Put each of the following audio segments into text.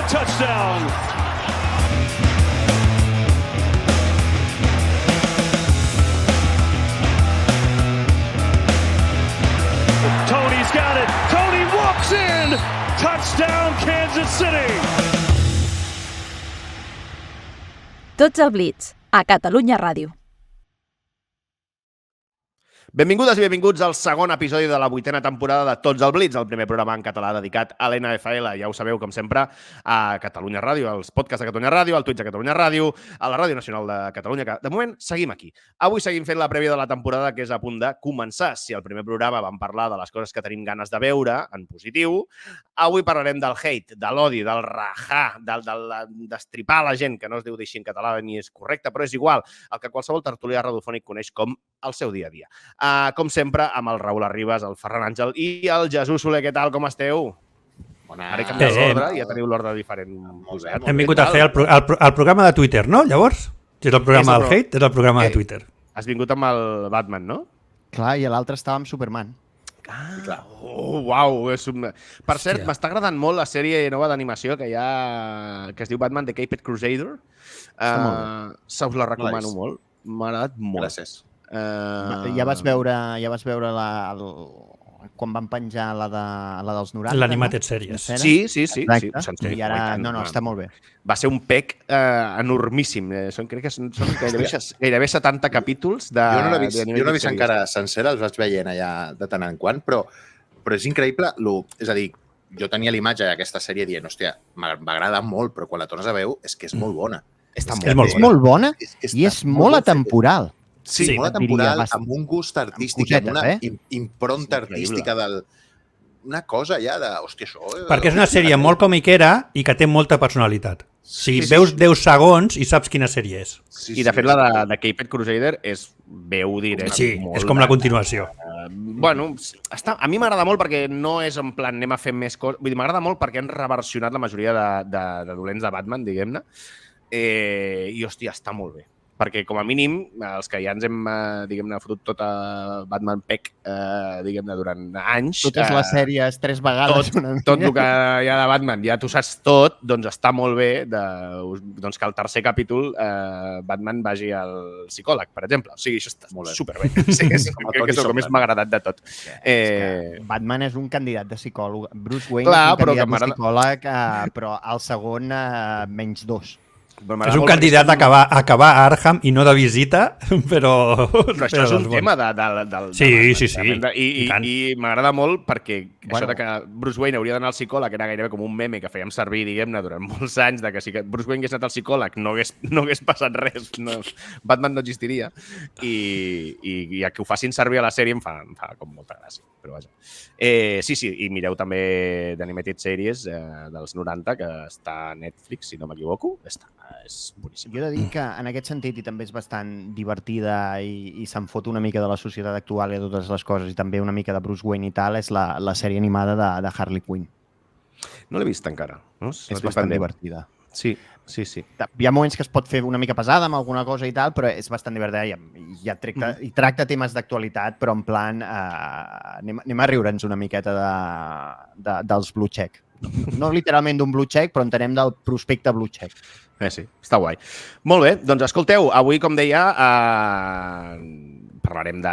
touchdown. Tony's got it. Tony walks in. Touchdown, Kansas City. Tots al Blitz, a Catalunya Ràdio. Benvingudes i benvinguts al segon episodi de la 8a temporada de Tots al Blitz, el primer programa en català dedicat a l'NFL. Ja ho sabeu, com sempre, a Catalunya Ràdio, als podcasts de Catalunya Ràdio, al Twitch de Catalunya Ràdio, a la Ràdio Nacional de Catalunya, que de moment seguim aquí. Avui seguim fent la prèvia de la temporada, que és a punt de començar. Si al primer programa vam parlar de les coses que tenim ganes de veure, en positiu, avui parlarem del hate, de l'odi, del rajar, d'estripar la gent, que no es diu així en català ni és correcte, però és igual, el que qualsevol tertulià radiofònic coneix com el seu dia a dia. Com sempre, amb el Raül Arribas, el Ferran Àngel i el Jesús Soler. Què tal? Com esteu? Bona. Ara he canviat l'ordre, ja teniu l'ordre diferent. Hem vingut a fer el programa de Twitter, no? Llavors, si és el programa del hate, és el programa de Twitter. Has vingut amb el Batman, no? Clar, i l'altre estava amb Superman. Uau! Per cert, m'està agradant molt la sèrie nova d'animació que hi ha, que es diu Batman The Caped Crusader. Se us la recomano molt. M'ha agradat molt. Gràcies. Ja vas veure quan van penjar la dels 90? L'Animated Series. Sí. I ara, no, està molt bé. Va ser un pec enormíssim. Crec que són gairebé 70 capítols de... Jo no l'he vist encara sencera, els vaig veient allà de tant en quant, però és increïble. És a dir, jo tenia l'imatge d'aquesta sèrie dient, hòstia, m'agrada molt, però quan la tornes a veure és que és molt bona. És molt bona i és molt atemporal. Sí, molt atemporal, amb un gust artístic, amb una impronta artística una cosa ja de... Hòstia, això... Perquè és una sèrie molt comiquera i que té molta personalitat. Si veus 10 segons i saps quina sèrie és. I de fet la de Caped Crusader és veu directe. Sí, és com la continuació. Bueno, a mi m'agrada molt perquè no és en plan anem a fer més coses. Vull dir, m'agrada molt perquè han reversionat la majoria de dolents de Batman, diguem-ne. I, hòstia, està molt bé. Perquè, com a mínim, els que ja ens hem, diguem-ne, fotut tot a Batman Peck, diguem-ne, durant anys... Totes les sèries 3 vegades. Tot el que hi ha de Batman, ja tu saps tot, doncs està molt bé que al tercer capítol Batman vagi al psicòleg, per exemple. O sigui, això està superbé. Sí, crec que és el que més m'ha agradat de tot. Batman és un candidat de psicòleg. Bruce Wayne és un candidat de psicòleg, però al segon menys 2. És un candidat a acabar a Arkham i no de visita, però això és un tema del... Sí. I m'agrada molt perquè això de que Bruce Wayne hauria d'anar al psicòleg era gairebé com un meme que fèiem servir, diguem-ne, durant molts anys, de que si Bruce Wayne hagués anat al psicòleg no hagués passat res, Batman no existiria, i que ho facin servir a la sèrie em fa com molta gràcia, però vaja. Sí, i mireu també d'Animated Series dels 90, que està a Netflix, si no m'equivoco, és boníssim. Jo he de dir que en aquest sentit i també és bastant divertida i se'n fot una mica de la societat actual i de totes les coses i també una mica de Bruce Wayne i tal, és la sèrie animada de Harley Quinn. No l'he vist encara. No? És bastant divertida. Sí. Hi ha moments que es pot fer una mica pesada amb alguna cosa i tal, però és bastant divertida i tracta temes d'actualitat, però en plan anem a riure'ns una miqueta dels blue check. No literalment d'un blue check, però entenem del prospecte blue check. Sí, està guai. Molt bé, doncs escolteu, avui, com deia, parlarem de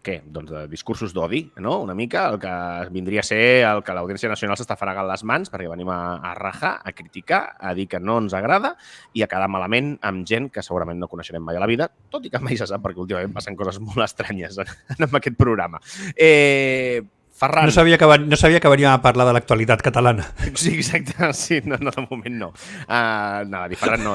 què? Doncs de discursos d'odi, no? Una mica, el que vindria a ser el que l'Audiència Nacional s'està fregant les mans perquè venim a rajar, a criticar, a dir que no ens agrada i a quedar malament amb gent que segurament no coneixerem mai a la vida, tot i que mai se sap perquè últimament passen coses molt estranyes en aquest programa. Ferran. No sabia que veníem a parlar de l'actualitat catalana. Sí, exacte. Sí, no, de moment no. Anava a dir, Ferran, no.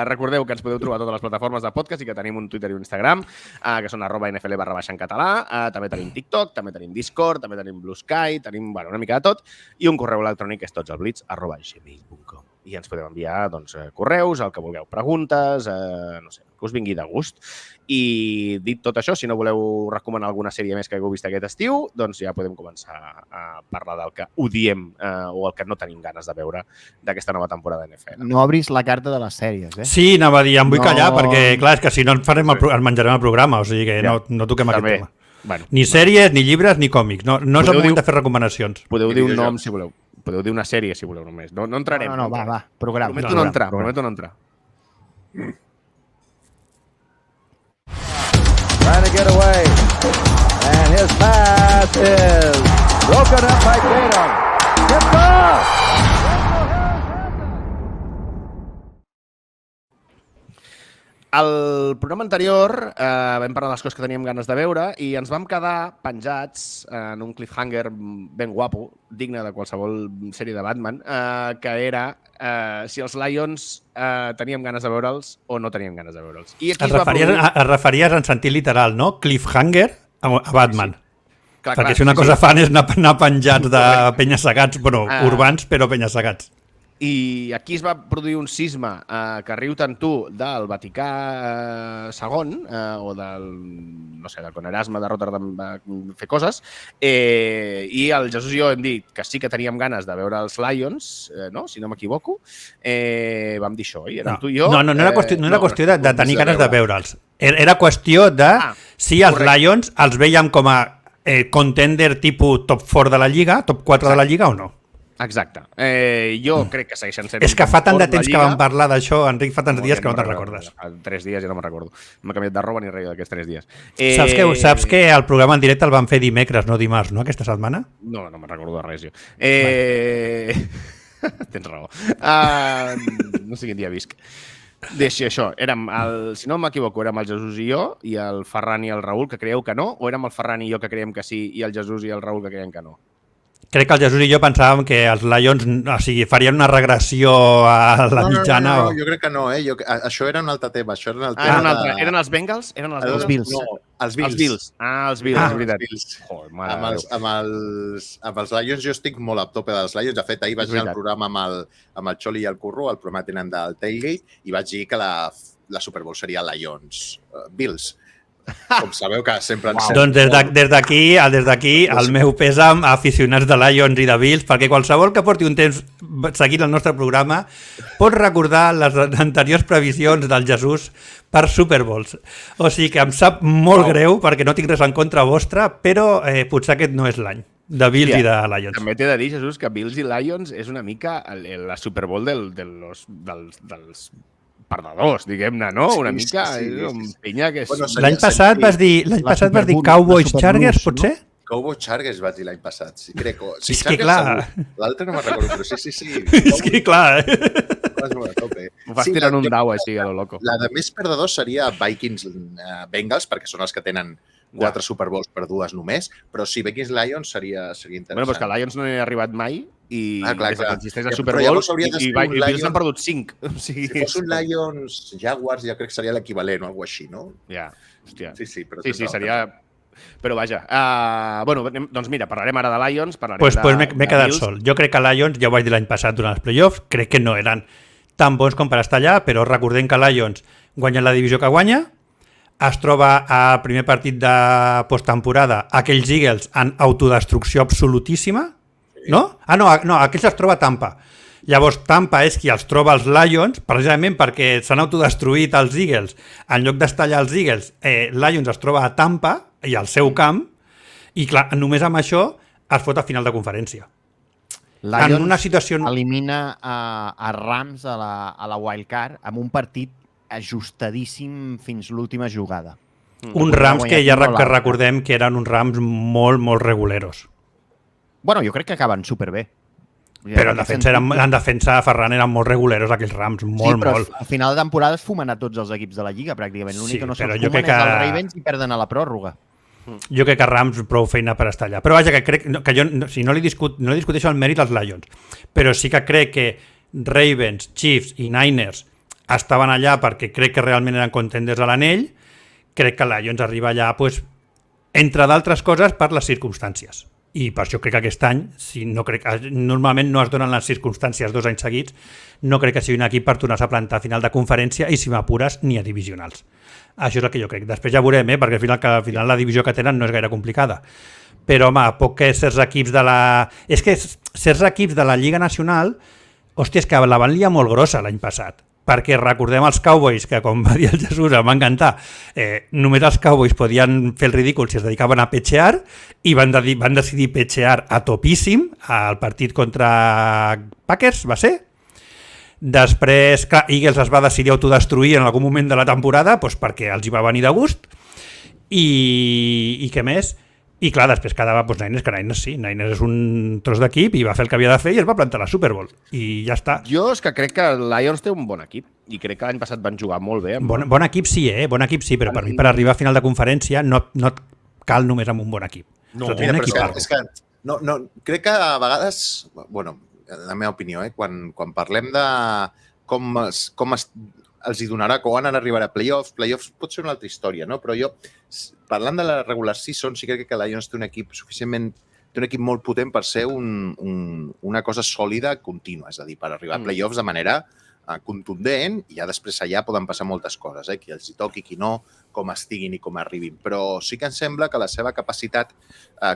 Recordeu que ens podeu trobar a totes les plataformes de podcast i que tenim un Twitter i un Instagram, que són @nfl_baix en català. També tenim TikTok, també tenim Discord, també tenim Blue Sky, tenim una mica de tot. I un correu electrònic que és totsalblitz@gmail.com. I ens podeu enviar correus, el que vulgueu, preguntes, no sé, que us vingui de gust. I dit tot això, si no voleu recomanar alguna sèrie més que hagueu vist aquest estiu, doncs ja podem començar a parlar del que odiem o el que no tenim ganes de veure d'aquesta nova temporada de NFL. No obris la carta de les sèries, eh? Sí, anava a dir, em vull callar, perquè clar, és que si no ens menjarem el programa, o sigui que no toquem aquest tema. Ni sèries, ni llibres, ni còmics. No és el moment de fer recomanacions. Podeu dir un nom si voleu. podeu dir una sèrie, si voleu, només. No entrarem. No, va, programa. Prometo no entrar. Trying to get away. And his pass is broken up by Tatum. Tipped off. Al programa anterior vam parlar de les coses que teníem ganes de veure i ens vam quedar penjats en un cliffhanger ben guapo, digne de qualsevol sèrie de Batman, que era si els Lions teníem ganes de veure'ls o no teníem ganes de veure'ls. I aquí Et referies en sentit literal, no? Cliffhanger a Batman. Sí. Clar, perquè si una cosa fan és anar penjats de penya-segats, bueno, urbans, però penya-segats. I aquí es va produir un sisme que riu tant tu del Vaticà II o del, no sé, del quan Erasme de Rotterdam va fer coses i el Jesús i jo hem dit que sí que teníem ganes de veure els Lions, no? Si no m'equivoco, vam dir això, i érem tu i jo. No era qüestió de tenir ganes de veure'ls. Era qüestió de si els Lions els veiem com a contender tipus top 4 de la Lliga, top 4 de la Lliga o no. Exacte. Jo crec que segueixen sent... És que fa tant de temps que vam parlar d'això, Enric, fa tants dies que no te'n recordes. Fa 3 dies ja no me'n recordo. M'ha canviat de roba ni res d'aquests 3 dies. Saps que el programa en directe el van fer dimecres, no dimarts, no, aquesta setmana? No me'n recordo de res, jo. Tens raó. No sé quin dia visc. Deixi això, si no m'equivoco, érem el Jesús i jo, i el Ferran i el Raül, que creieu que no, o érem el Ferran i jo que creiem que sí, i el Jesús i el Raül que creiem que no? Crec que el Jesús i jo pensàvem que els Lions farien una regressió a la mitjana. No, jo crec que no, això era un altre tema. Eren els Bengals? Els Bills. No, els Bills. Els Bills, és veritat. Joder, amb els Lions jo estic molt a tope dels Lions. De fet, ahir vaig anar al programa amb el Xoli i el Curro, el programa tenen del Tailgate, i vaig dir que la Super Bowl seria Lions. Bills. Com sabeu que sempre ens... Doncs des d'aquí el meu pèsam a aficionats de Lions i de Bills, perquè qualsevol que porti un temps seguint el nostre programa pot recordar les anteriors previsions del Jesús per Super Bowls. O sigui que em sap molt greu perquè no tinc res en contra vostra, però potser aquest no és l'any de Bills i de Lions. També t'he de dir, Jesús, que Bills i Lions és una mica la Super Bowl dels perdedors, diguem-ne, no? Una mica, un pinya que és... L'any passat vas dir Cowboys Chargers, potser? Cowboys Chargers vaig dir l'any passat, sí, crec. És que clar... L'altre no me'n recordo, però sí. És que clar... Ho vas tirant un dau així, a lo loco. La de més perdedors seria Vikings Bengals, perquè són els que tenen 4 Super Bowls per 2 només, però sí, Vikings Lions seria interessant. Bueno, però és que Lions no n'hi ha arribat mai i clar. Existeix el Super Bowl i Bills n'han perdut 5. Si fos un Lions Jaguars ja crec que seria l'equivalent o alguna així, no? Ja, hòstia. Sí, però seria... Però vaja, bueno, doncs mira, parlarem ara de Lions, Pues m'he quedat sol. Jo crec que Lions, ja ho vaig dir l'any passat durant els playoffs, crec que no eren tan bons com per estar allà, però recordem que Lions guanya la divisió que guanya, es troba al primer partit de posttemporada aquells Eagles en autodestrucció absolutíssima, no? No, aquells es troba a Tampa. Llavors Tampa és qui els troba els Lions, precisament perquè s'han autodestruït els Eagles. En lloc d'estar allà els Eagles, Lions es troba a Tampa i al seu camp, i clar, només amb això es fot a final de conferència. Lions en una situació... elimina a Rams a la wildcard amb un partit ajustadíssim fins l'última jugada. Un Rams que ja recordem que eren uns Rams molt, molt reguleros. Bueno, jo crec que acaben superbé. Però en defensa Ferran eren molt reguleros aquells Rams, molt, però molt. al final de temporada es fumen a tots els equips de la Lliga, pràcticament. L'únic que no se'ls fumen és els Ravens i perden a la pròrroga. Jo crec que Rams prou feina per estar allà. Però vaja, que crec que jo no li discuteixo el mèrit als Lions, però sí que crec que Ravens, Chiefs i Niners estaven allà perquè crec que realment eren contenders a l'anell. Crec que Lions arriba allà, pues, entre d'altres coses, per les circumstàncies. I per això crec que aquest any, normalment no es donen les circumstàncies 2 anys seguits, no crec que sigui un equip per tornar-se a plantar a final de conferència i, si m'apures, ni a divisionals. Això és el que jo crec. Després ja veurem, perquè al final la divisió que tenen no és gaire complicada. Però, home, poc que certs equips de la... És que certs equips de la Lliga Nacional, hòstia, és que la van liar molt grossa l'any passat. perquè recordem els Cowboys, que com va dir el Jesús, em va encantar, només els Cowboys podien fer el ridícul si es dedicaven a petxear, i van decidir petxear a topíssim al partit contra Packers, va ser? Després, clar, Eagles es va decidir autodestruir en algun moment de la temporada, doncs perquè els hi va venir de gust, i què més? I clar, després quedava Niners, que Niners és un tros d'equip i va fer el que havia de fer i es va plantar la Super Bowl. I ja està. Jo és que crec que Lions té un bon equip i crec que l'any passat van jugar molt bé. Bon equip sí, bon equip sí, però per mi per arribar a final de conferència no et cal només amb un bon equip. No, mira, però és que no, crec que a vegades, bueno, la meva opinió, quan parlem de com els hi donarà quan arribarà a playoffs pot ser una altra història, no? Però jo, parlant de la regular season, sí crec que Lions té un equip molt potent per ser una cosa sòlida contínua, és a dir, per arribar a playoffs de manera contundent i ja després allà poden passar moltes coses, qui els hi toqui, qui no, com estiguin i com arribin. Però sí que em sembla que la seva capacitat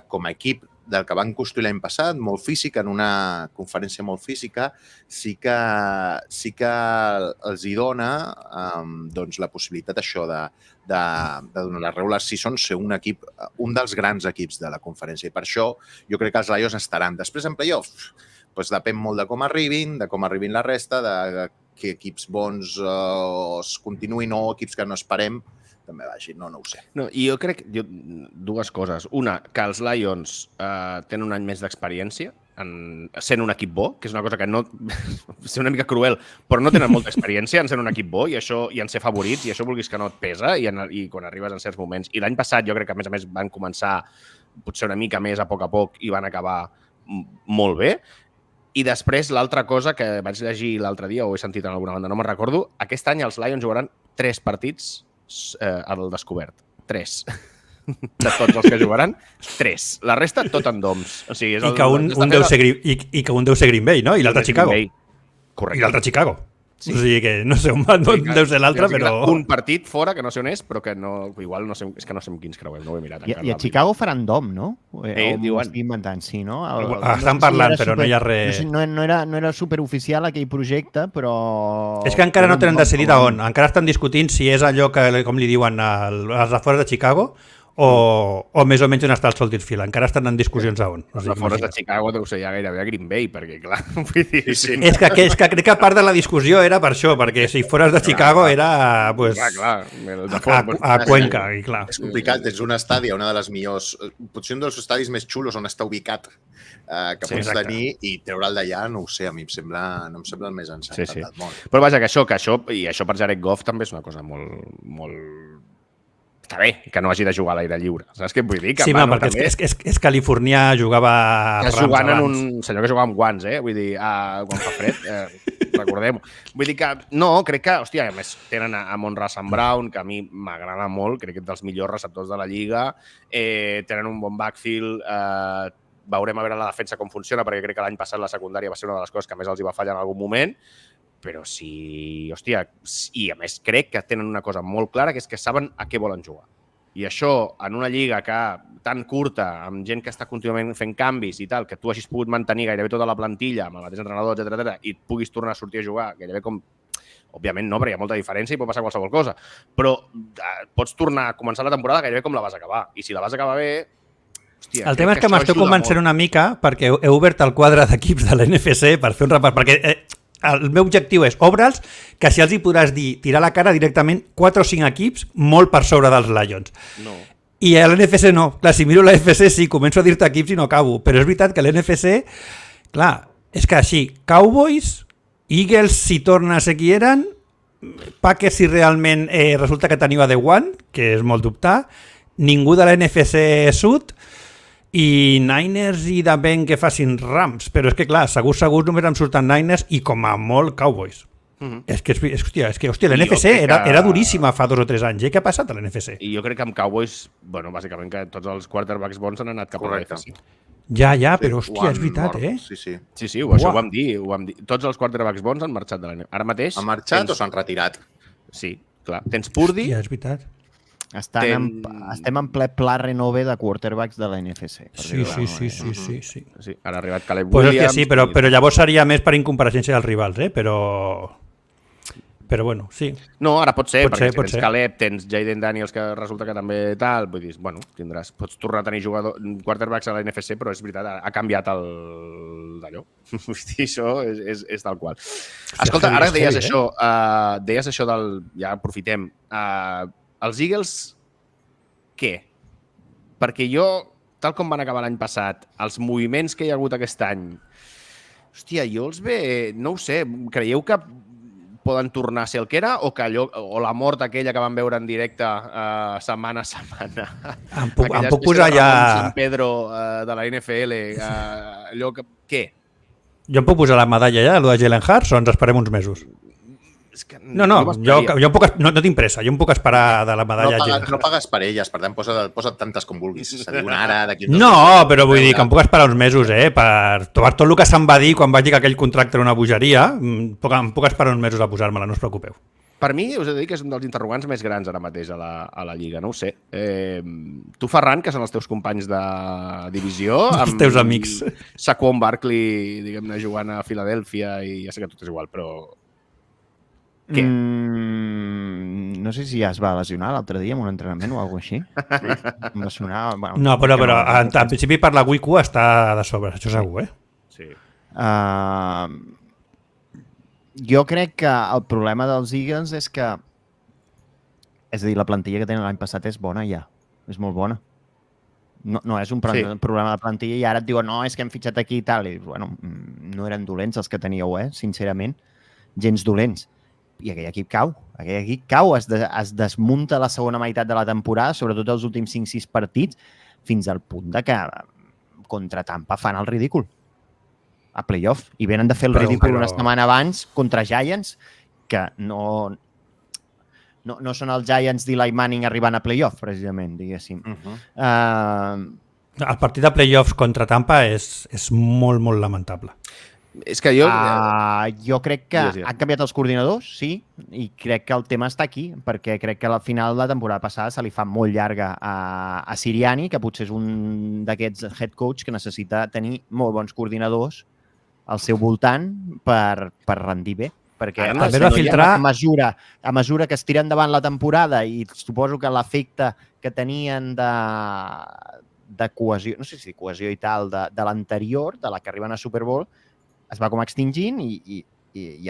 com a equip del que van construir l'any passat, molt físic, en una conferència molt física, sí que els hi dona doncs, la possibilitat això de donar la regular season ser un dels grans equips de la conferència. I per això jo crec que els Lions estaran. Després en playoffs, doncs depèn molt de com arribin la resta, de que equips bons es continuïn o equips que no esperem, també vagi, no ho sé. No, i jo crec dues coses. Una, que els Lions tenen un any més d'experiència sent un equip bo, que és una cosa que no... ser una mica cruel, però no tenen molta experiència en ser un equip bo i en ser favorits, i això vulguis que no et pesa i quan arribes en certs moments. I l'any passat jo crec que, a més, van començar potser una mica més a poc i van acabar molt bé. I després, l'altra cosa que vaig llegir l'altre dia, o he sentit en alguna banda, no me'n recordo, aquest any els Lions jugaran 3 partits al descobert. 3. De tots els que jugaran, 3. La resta, tot en doms. O sigui, I que un deu ser Green Bay, no? I l'altre Chicago. Correcte. I l'altre Chicago. Sí. O sigui que no sé on deu ser l'altre, però... Un partit fora, que no sé on és, però que no... Igual no sé, és que no sé amb quins creuem, no ho he mirat. I a Chicago faran dom, no? Diuen. Estic inventant, sí, no? Estan parlant, però no hi ha res... No era superoficial aquell projecte, però... És que encara no tenen decidit a on. Encara estan discutint si és allò que, com li diuen, als afores de Chicago, o més o menys on està el Soldier Field. Encara estan en discussions a on. Els afores de Chicago deu ser ja gairebé a Green Bay, perquè clar, vull dir... Sí. És que crec que part de la discussió era per això, perquè si fores de Chicago era pues, a Cuenca. I clar. És complicat, tens un estadi, una de les millors... Potser un dels estadis més xulos on està ubicat que pots tenir i treure'l d'allà, no ho sé, a mi no em sembla el més encertat del món. Però vaja, que això per Jared Goff també és una cosa molt... Està bé que no hagi de jugar a l'aire lliure. Saps què vull dir? Que, sí, perquè és Califòrnia jugava jugant en un senyor que jugava amb guants, vull dir, quan fa fred, recordem-ho. Vull dir que, no, crec que, hòstia, a més tenen a Amon-Ra St. Brown, que a mi m'agrada molt, crec que és dels millors receptors de la lliga, tenen un bon backfield, veurem a veure la defensa com funciona, perquè crec que l'any passat la secundària va ser una de les coses que més els hi va fallar en algun moment, però sí, hòstia, i a més crec que tenen una cosa molt clara, que és que saben a què volen jugar. I això, en una lliga tan curta, amb gent que està contínuament fent canvis i tal, que tu hagis pogut mantenir gairebé tota la plantilla amb el mateix entrenador, etc, i et puguis tornar a sortir a jugar gairebé com... Òbviament no, perquè hi ha molta diferència i pot passar qualsevol cosa, però pots tornar a començar la temporada gairebé com la vas acabar. I si la vas acabar bé... Hòstia, el tema és que m'estic convencent una mica perquè he obert el quadre d'equips de l'NFC per fer un repàs, perquè... El meu objectiu és obre'ls, que si els hi podràs dir tirar la cara directament 4 o 5 equips molt per sobre dels Lions. No. I a l'NFC no. Clar, si miro l'NFC sí, començo a dir-te equips i no acabo. Però és veritat que l'NFC, clar, és que així, Cowboys, Eagles si torna a ser qui eren, Packers si realment resulta que teniu a The One, que és molt dubtar, ningú de l'NFC Sud, i Niners i depèn que facin Rams, però és que clar, segur només em surten Niners i com a molt Cowboys. És que l'NFC era duríssima fa 2 o 3 anys. Què ha passat a l'NFC? I jo crec que amb Cowboys, bueno, bàsicament que tots els quarterbacks bons han anat cap a l'NFC. Ja, però hòstia, és veritat, Sí, això ho vam dir. Tots els quarterbacks bons han marxat de l'NFC. Ara mateix... Han marxat o s'han retirat? Sí, clar. Tens Purdy... Hòstia, és veritat. Estem en ple pla renove de quarterbacks de la NFC. Sí, ara ha arribat Caleb Williams. Pues sí, però llavors seria més per incompareixença dels rivals, però però bueno, sí. No, ara pot ser, Pot perquè ser, pot si tens ser. Caleb, tens Jaden Daniels, que resulta que també tal, vull dir, bueno, pots tornar a tenir quarterbacks a la NFC, però és veritat, ha canviat d'allò. Vull dir, això és tal qual. Escolta, heavy, ara és deies heavy, deies això del... Ja aprofitem. Els Eagles, què? Perquè jo, tal com van acabar l'any passat, els moviments que hi ha hagut aquest any, hòstia, jo els no ho sé, creieu que poden tornar a ser el que era o que o la mort aquella que van veure en directe setmana a setmana? Em puc Aquella posar espècie de ja... Ramon San Pedro de la NFL, allò que... Què? Jo em puc posar la medalla ja, allò de Jalen Hurts, o ens esperem uns mesos? És que No, jo em puc, no tinc pressa, jo em puc esperar de la medalla Jalen No Hurts. pagues per elles, per tant, posa't tantes com vulguis. És a dir, una ara, d'aquí... No, però vull dir que em puc esperar uns mesos, per tot el que se'm va dir quan vaig dir que aquell contracte era una bogeria, em puc esperar uns mesos a posar-me-la, no us preocupeu. Per mi, us he de dir que és un dels interrogants més grans ara mateix a la Lliga, no ho sé. Tu, Ferran, que són els teus companys de divisió... Els teus amics. Saquon Barkley, diguem-ne, jugant a Filadèlfia, i ja sé que tot és igual, però... Què? No sé si ja es va lesionar l'altre dia en un entrenament o alguna cosa així. Em va sonar... Bueno, No, però en principi per la Week 1 està de sobre, això segur, Sí. Jo crec que el problema dels Eagles és que... És a dir, la plantilla que tenen l'any passat és bona ja. És molt bona. No és un problema de plantilla i ara et diuen no, és que hem fitxat aquí i tal. I, bueno, no eren dolents els que teníeu, sincerament. Gens dolents. I aquell equip cau. Es desmunta la segona meitat de la temporada, sobretot els últims 5-6 partits, fins al punt de que contra Tampa fan el ridícul a playoff. I venen de fer el ridícul una setmana abans contra Giants, que no són els Giants d'Eli Manning arribant a playoff, precisament, diguéssim. El partit de playoffs contra Tampa és molt, molt lamentable. És que jo... Jo crec que han canviat els coordinadors, sí, i crec que el tema està aquí, perquè crec que al final de la temporada passada se li fa molt llarga a Sirianni, que potser és un d'aquests head coach que necessita tenir molt bons coordinadors al seu voltant per rendir bé. Perquè a mesura que es tira endavant la temporada i suposo que l'efecte que tenien de cohesió, no sé si cohesió i tal, de l'anterior, de la que arriben a Super Bowl, es va com extingint i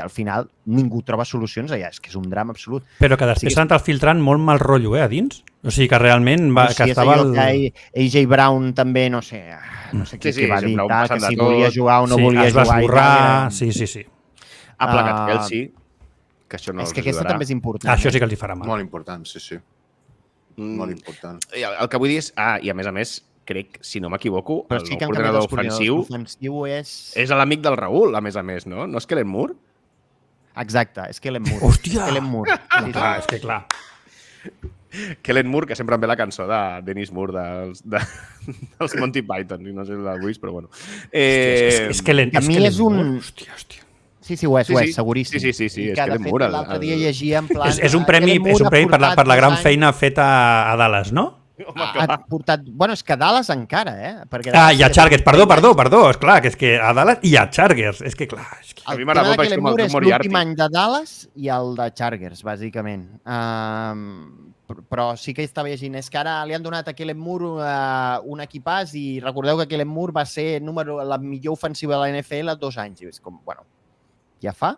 al final ningú troba solucions allà. És que és un drama absolut. Però que després s'han anat filtrant molt mal rotllo, a dins? O sigui que realment que estava... AJ Brown també, no sé qui va dir, que si volia jugar o no volia jugar. Es va esborrar, sí. Ha placat Kelsey, que això no els ajudarà. És que aquesta també és important. Això sí que els hi farà mal. Molt important, sí. Molt important. El que vull dir és... i a més, crec, si no m'equivoco, el sí nou coordinador ofensiu és l'amic del Raül, a més, no? No és Kellen Moore? Exacte, és Kellen Moore. Hòstia! Kellen Moore. És que clar. Kellen Moore, que sempre em ve la cançó de Dennis Moore dels Monty Python, i no sé si l'ha vist, però bueno. És Kellen Moore. Hòstia. Sí, ho és, seguríssim. Sí, és Kellen Moore. L'altre dia llegia en plan... És un premi per la gran feina feta a Dallas, no? Ha portat... Bueno, és que Dallas encara, i a Chargers, perdó, esclar, que és que a Dallas i a Chargers, és que clar... El tema de Kellen Moore és l'últim any de Dallas i el de Chargers, bàsicament. Però sí que estava llegint, és que ara li han donat a Kellen Moore un equipàs i recordeu que Kellen Moore va ser la millor ofensiva de la NFL 2 anys. I és com, bueno, ja fa.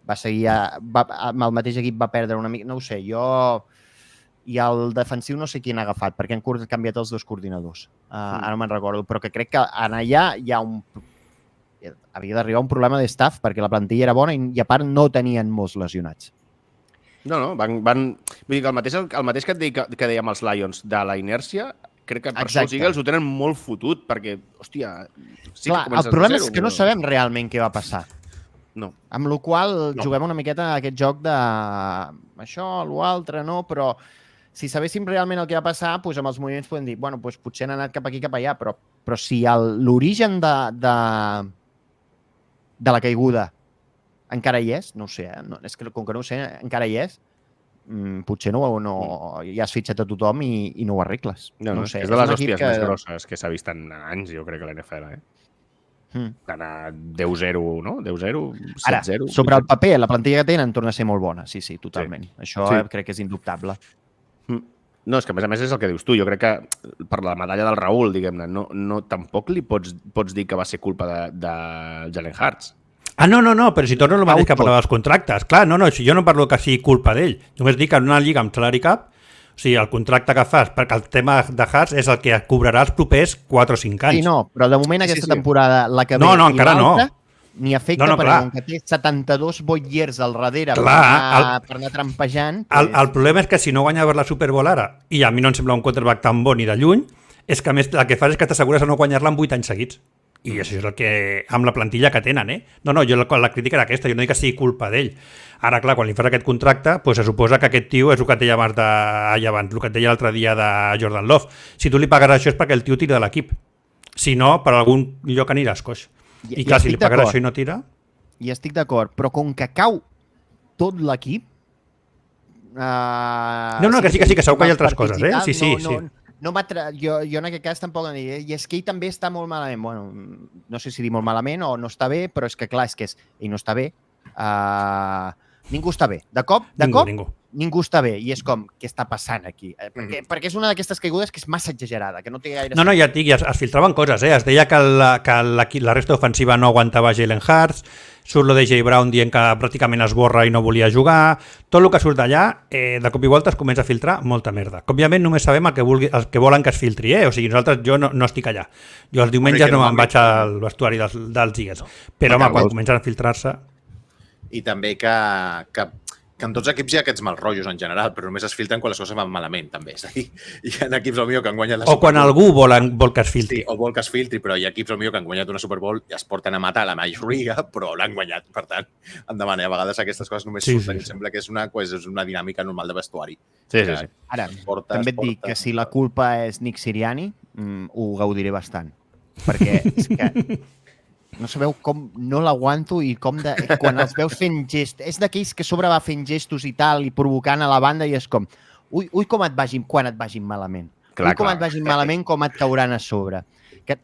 Va seguir amb el mateix equip, va perdre una mica, no ho sé, i el defensiu no sé qui n'ha agafat, perquè han canviat els dos coordinadors. Ara no me'n recordo, però que crec que allà hi ha havia d'arribar un problema de staff, perquè la plantilla era bona i a part no tenien molts lesionats. No, van... Vull dir que el mateix que dèiem els Lions de la inèrcia, crec que per això els Eagles ho tenen molt fotut, perquè, hòstia... Sí. Clar, el problema és que no sabem realment què va passar. No. Amb la qual juguem una miqueta aquest joc de això, l'altre, no, però si sabéssim realment el que va passar, doncs amb els moviments podem dir, bueno, doncs potser han anat cap aquí, cap allà, però si l'origen de la caiguda encara hi és, no ho sé, és que com que no ho sé, encara hi és, potser ja has fitxat a tothom i no ho arregles. No ho sé. És de les hòsties més grosses que s'ha vist en anys, jo crec, a l'NFL. D'anar 10-0, no? 10-0, Ara, 7-0. sobre el paper, la plantilla que tenen torna a ser molt bona. Sí, totalment. Això crec que és indubtable. No, és que a més és el que dius tu. Jo crec que per la medalla del Raül, diguem-ne, no tampoc li pots dir que va ser culpa de Jalen Hurts. No, però si torno el mateix que parlar dels contractes. Clar, si jo no parlo que sigui culpa d'ell. Només dic que en una lliga amb salary cap, o sigui, el contracte que fas, perquè el tema de Hurts és el que cobrarà els propers 4 o 5 anys. Sí, però de moment aquesta temporada, la que ve encara l'altra, ni afecta perquè clar. com que té 72 botllers al darrere per anar trampejant... El problema és que si no guanyaves la Super Bowl ara, i a mi no em sembla un quarterback tan bon ni de lluny, és que a més el que fas és que t'assegures de no guanyar-la en 8 anys seguits. I això és el que, amb la plantilla que tenen, jo la crítica era aquesta, jo no dic que sigui culpa d'ell. Ara, clar, quan li fas aquest contracte, se suposa que aquest tio és el que et deia abans, el que et deia l'altre dia de Jordan Love. Si tu li pagues això és perquè el tio tira de l'equip. Si no, per algun lloc aniràs coix. I clar, si li pagues això i no tira... I estic d'acord, però com que cau tot l'equip... que sí, que segur que hi ha altres coses, Sí. Jo en aquest cas tampoc em dic, i és que ell també està molt malament. Bueno, no sé si dir molt malament o no està bé, però és que clar, ell no està bé. Ningú està bé. De cop, ningú està bé. I és com, què està passant aquí? Perquè és una d'aquestes caigudes que és massa exagerada, que no té gaire... Ja et dic, es filtraven coses, Es deia que la resta ofensiva no aguantava Jalen Hurts, surt lo de Jay Brown dient que pràcticament es borra i no volia jugar, tot el que surt d'allà, de cop i volta es comença a filtrar molta merda. Que, òbviament, només sabem el que volen que es filtri, O sigui, jo no estic allà. Jo els diumenges no me'n vaig al vestuari dels Eagles. Però, home, quan comencen a filtrar-se... I també que en tots equips hi ha aquests mal rotllos en general, però només es filtren quan les coses van malament, també. És a dir, hi ha equips potser que han guanyat la Super Bowl. O quan algú vol que es filtri. Sí, o vol que es filtri, però hi ha equips potser que han guanyat una Super Bowl i es porten a matar la majoria, però l'han guanyat. Per tant, endavant, a vegades aquestes coses només surten. Sembla que és una dinàmica normal de vestuari. Sí. Ara, també et dic que si la culpa és Nick Sirianni, ho gaudiré bastant. Perquè és que... No sabeu com no l'aguanto i com quan els veus fent gestos... És d'aquells que sobre va fent gestos i tal i provocant a la banda i és com... Ui, com et vagin, quan et vagin malament. Com et vagin malament, com et cauran a sobre. Que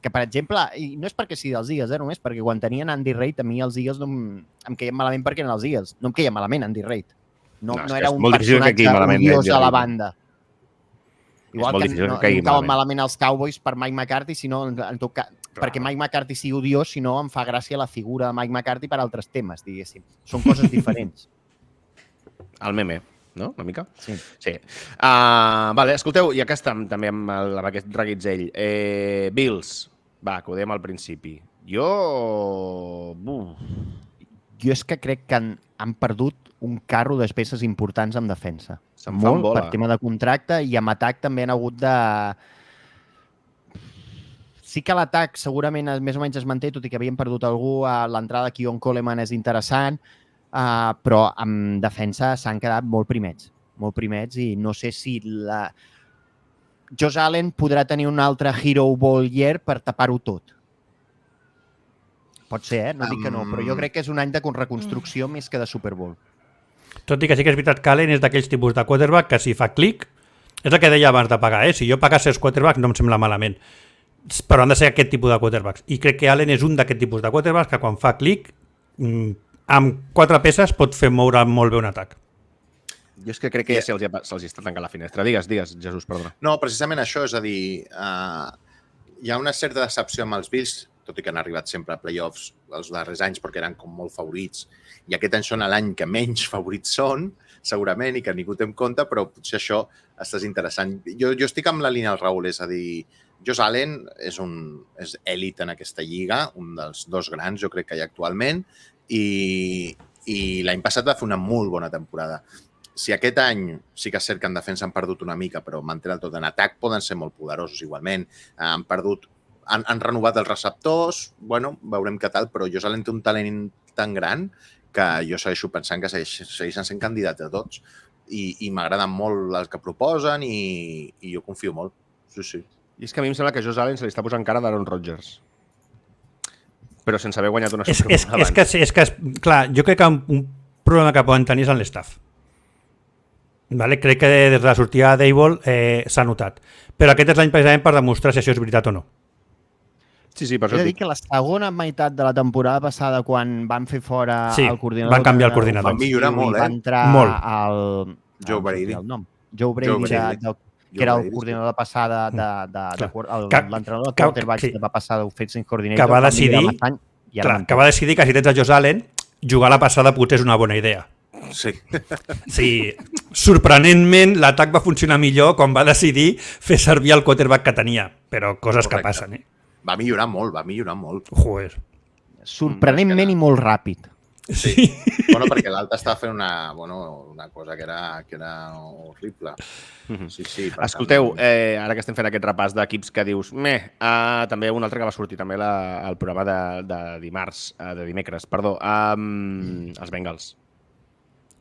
per exemple, i no és perquè sigui dels Eagles, només perquè quan tenien Andy Reid, a mi els Eagles no em queien malament perquè eren els Eagles. No em queia malament Andy Reid. No era un personatge odiós a la banda. Igual que no cauen malament els Cowboys per Mike McCarthy, sinó en tot cas, perquè Mike McCarthy sigui odiós, sinó em fa gràcia la figura de Mike McCarthy per altres temes, diguéssim. Són coses diferents. El meme, no? Una mica? Sí. Vale, escolteu, i acá estem també amb aquest reguitzell. Bills, va, que ho dèiem al principi. Jo és que crec que han perdut un carro de peces importants en defensa. Se'n fan molt bola. Per tema de contracte i amb atac també han hagut de... Sí que l'atac segurament més o menys es manté, tot i que havien perdut algú. L'entrada de Keon Coleman és interessant, però en defensa s'han quedat molt primets i no sé si Josh Allen podrà tenir un altre Hero Ball year per tapar-ho tot. Pot ser, no dic que no, però jo crec que és un any de reconstrucció més que de Super Bowl. Tot i que sí que és veritat que Allen és d'aquells tipus de quarterback que si fa clic, és el que deia abans de pagar, Si jo pagàs els quarterbacks no em sembla malament, però han de ser aquest tipus de quarterbacks. I crec que Allen és un d'aquest tipus de quarterbacks que quan fa clic, amb 4 peces pot fer moure molt bé un atac. Jo és que crec que ja se'ls està tancant la finestra. Digues, Jesús, perdona. No, precisament això, és a dir, hi ha una certa decepció amb els Bills, tot i que han arribat sempre a playoffs els darrers anys perquè eren com molt favorits. I aquest any són l'any que menys favorits són, segurament, i que ningú té en compte, però potser això estàs interessant. Jo estic amb la línia del Raül, és a dir, Josh Allen és èlit en aquesta lliga, un dels 2 grans, jo crec que hi ha actualment, i l'any passat va fer una molt bona temporada. Si aquest any sí que és cert que en defensa han perdut una mica, però mantenen tot en atac, poden ser molt poderosos igualment. Han renovat els receptors, bueno, veurem què tal, però Josh Allen té un talent tan gran que jo segueixo pensant que segueixen sent candidats a tots. I m'agraden molt els que proposen i jo confio molt. Sí. I és que a mi em sembla que Josh Allen se li està posant cara d'Aaron Rodgers. Però sense haver guanyat una Super Bowl abans. És que, clar, jo crec que un problema que poden tenir és en l'staff. Vale? Crec que des de la sortida de Daboll s'ha notat. Però aquest és l'any precisament per demostrar si això és veritat o no. Sí, per He això de et dir que la segona meitat de la temporada passada, quan van fer fora Sí, el coordinador... van canviar el coordinador. Van millorar molt, Va entrar Molt. el... Joe Brady. El nom. Joe Brady, que era el coordinador de passada l'entrenador de quarterbacks que va passar d'offensive coordinator. Que va decidir, que va decidir que si tens a Josh Allen, jugar a la passada potser és una bona idea. Sí. Sí, sorprenentment l'atac va funcionar millor quan va decidir fer servir el quarterback que tenia, però coses que passen, Va millorar molt. Joder. Sorprenentment i molt ràpid. Sí. Bueno, perquè l'altre estava fent una cosa que era horrible. Sí. Escolteu, ara que estem fent aquest repàs d'equips que dius també un altre que va sortir també al programa de dimecres, els Bengals.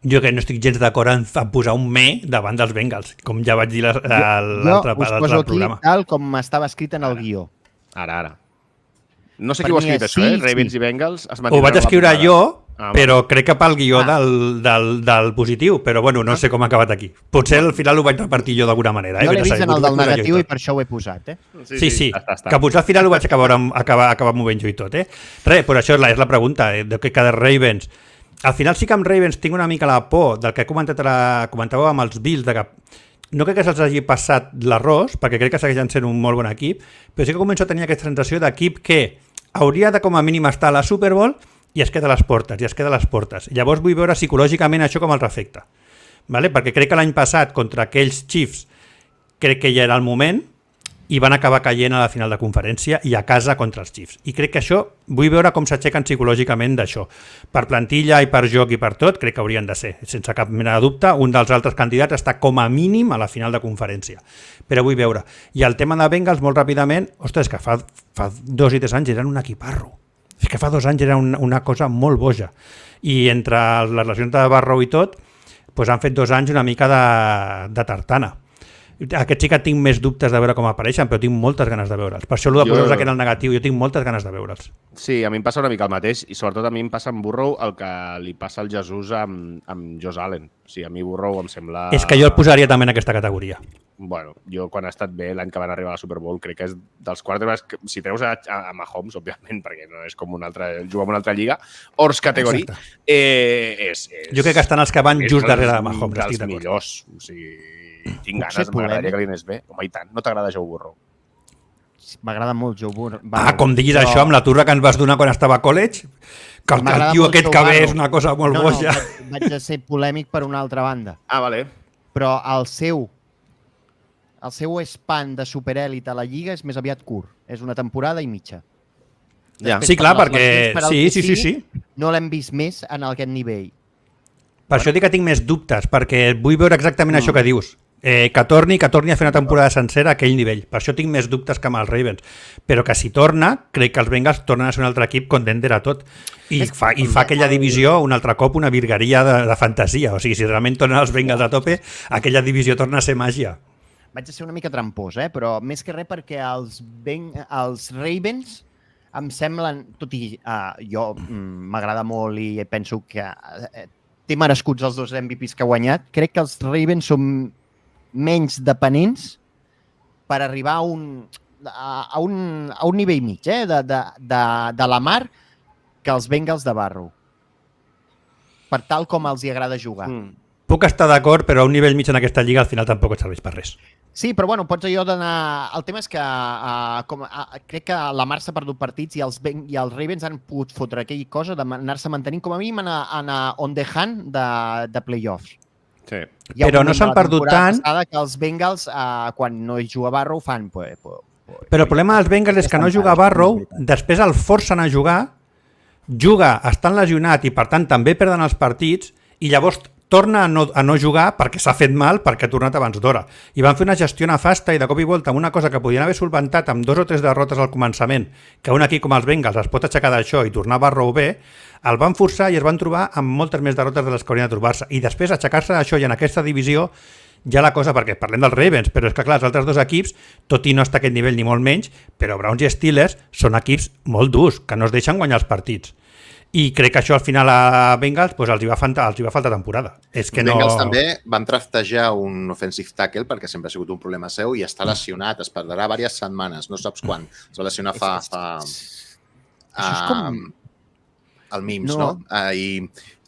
Jo que no estic gens d'acord en posar un davant dels Bengals, com ja vaig dir l'altre Jo us poso aquí tal com estava escrit en el guió. Ara. No sé qui ho ha escrit, això, Ravens i Bengals. Ho vaig escriure jo, però crec que pel guió del positiu, però bueno, no sé com ha acabat aquí. Potser al final ho vaig repartir jo d'alguna manera. Jo l'he vist en el del negatiu i per això ho he posat. Sí. Que potser al final ho vaig acabar movent jo i tot. Res, però això és la pregunta, que cada Ravens... Al final sí que amb Ravens tinc una mica la por del que comentàveu amb els Bills, de que no crec que se'ls hagi passat l'arròs, perquè crec que segueixen sent un molt bon equip, però sí que començo a tenir aquesta sensació d'equip que hauria de com a mínim estar a la Super Bowl i es queda a les portes, Llavors vull veure psicològicament això com el reflecta. Vale? Perquè crec que l'any passat contra aquells Chiefs crec que ja era el moment i van acabar caient a la final de conferència i a casa contra els Chiefs. I crec que això, vull veure com s'aixequen psicològicament d'això. Per plantilla i per joc i per tot, crec que haurien de ser, sense cap mena de dubte, un dels altres candidats està com a mínim a la final de conferència. Però vull veure. I el tema de Bengals, molt ràpidament, ostres, que fa 2 i 3 anys eren un equiparro. És que fa 2 anys era una cosa molt boja. I entre les lesions de Barrow i tot, doncs han fet 2 anys una mica de tartana. Aquest sí que tinc més dubtes de veure com apareixen, però tinc moltes ganes de veure'ls. Per això el de posar-los aquí en el negatiu, jo tinc moltes ganes de veure'ls. Sí, a mi em passa una mica el mateix, i sobretot a mi em passa amb Burrow el que li passa al Jesús amb Josh Allen. O sigui, a mi Burrow em sembla... És que jo el posaria també en aquesta categoria. Bueno, jo quan ha estat bé l'any que van arribar a la Super Bowl, crec que és dels quarterbacks, si treus a Mahomes, òbviament, perquè no és com juga en una altra lliga, Horse Category, jo crec que estan els que van just darrere de Mahomes. Dels millors, o sigui... Tinc ganes, m'agradaria que li anés bé. Home, i tant, no t'agrada Joe Burrow? M'agrada molt Joe Burrow. Com diguis això amb la turra que ens vas donar quan estava a college, que el tio aquest que ve és una cosa molt boja. Vaig a ser polèmic per una altra banda. Vale. Però el seu span de superèlit a la Lliga és més aviat curt. És una temporada i mitja. Sí, clar, perquè... Sí. No l'hem vist més en aquest nivell. Per això dic que tinc més dubtes, perquè vull veure exactament això que dius. Que torni a fer una temporada sencera a aquell nivell. Per això tinc més dubtes que amb els Ravens. Però que si torna, crec que els Bengals tornen a ser un altre equip contender a tot. I fa aquella divisió un altre cop una virgueria de fantasia. O sigui, si realment tornen els Bengals a tope, aquella divisió torna a ser màgia. Vaig a ser una mica trampós, però més que res perquè els Ravens em semblen, tot i jo m'agrada molt i penso que té merescuts els 2 MVPs que ha guanyat, crec que els Ravens són menys dependents per arribar a un nivell mig de la mar que els Bengals de Barrow. Per tal com els hi agrada jugar. Puc estar d'acord, però a un nivell mig en aquesta lliga al final tampoc et serveix per res. Sí, però bueno, pots allò d'anar... El tema és que crec que la Mar s'ha perdut partits i els Ravens han pogut fotre aquella cosa d'anar-se mantenint com a mínim anar on the hunt de playoffs. Sí. Però no s'han perdut tant... Que els Bengals, quan no hi juga Barrow, fan... Però el problema dels Bengals és que no juga Barrow, després el forcen a jugar, estan lesionat i per tant també perden els partits i llavors torna a no jugar perquè s'ha fet mal, perquè ha tornat abans d'hora. I van fer una gestió nefasta i de cop i volta amb una cosa que podien haver solventat amb 2 o 3 derrotes al començament, que un equip com els Bengals es pot aixecar d'això i tornar a Barrow bé, el van forçar i es van trobar amb moltes més derrotes de les que haurien de trobar-se. I després aixecar-se d'això i en aquesta divisió ja la cosa, perquè parlem dels Ravens, però és que clar, els altres 2 equips, tot i no està a aquest nivell ni molt menys, però Browns i Steelers són equips molt durs, que no es deixen guanyar els partits. i crec que això al final a Bengals doncs els hi va faltar temporada. És que Bengals no... també van draftejar un offensive tackle perquè sempre ha sigut un problema seu i està lesionat, es perdrà diverses setmanes, no saps quan. Es va lesionar fa Això és com... el Mims, no?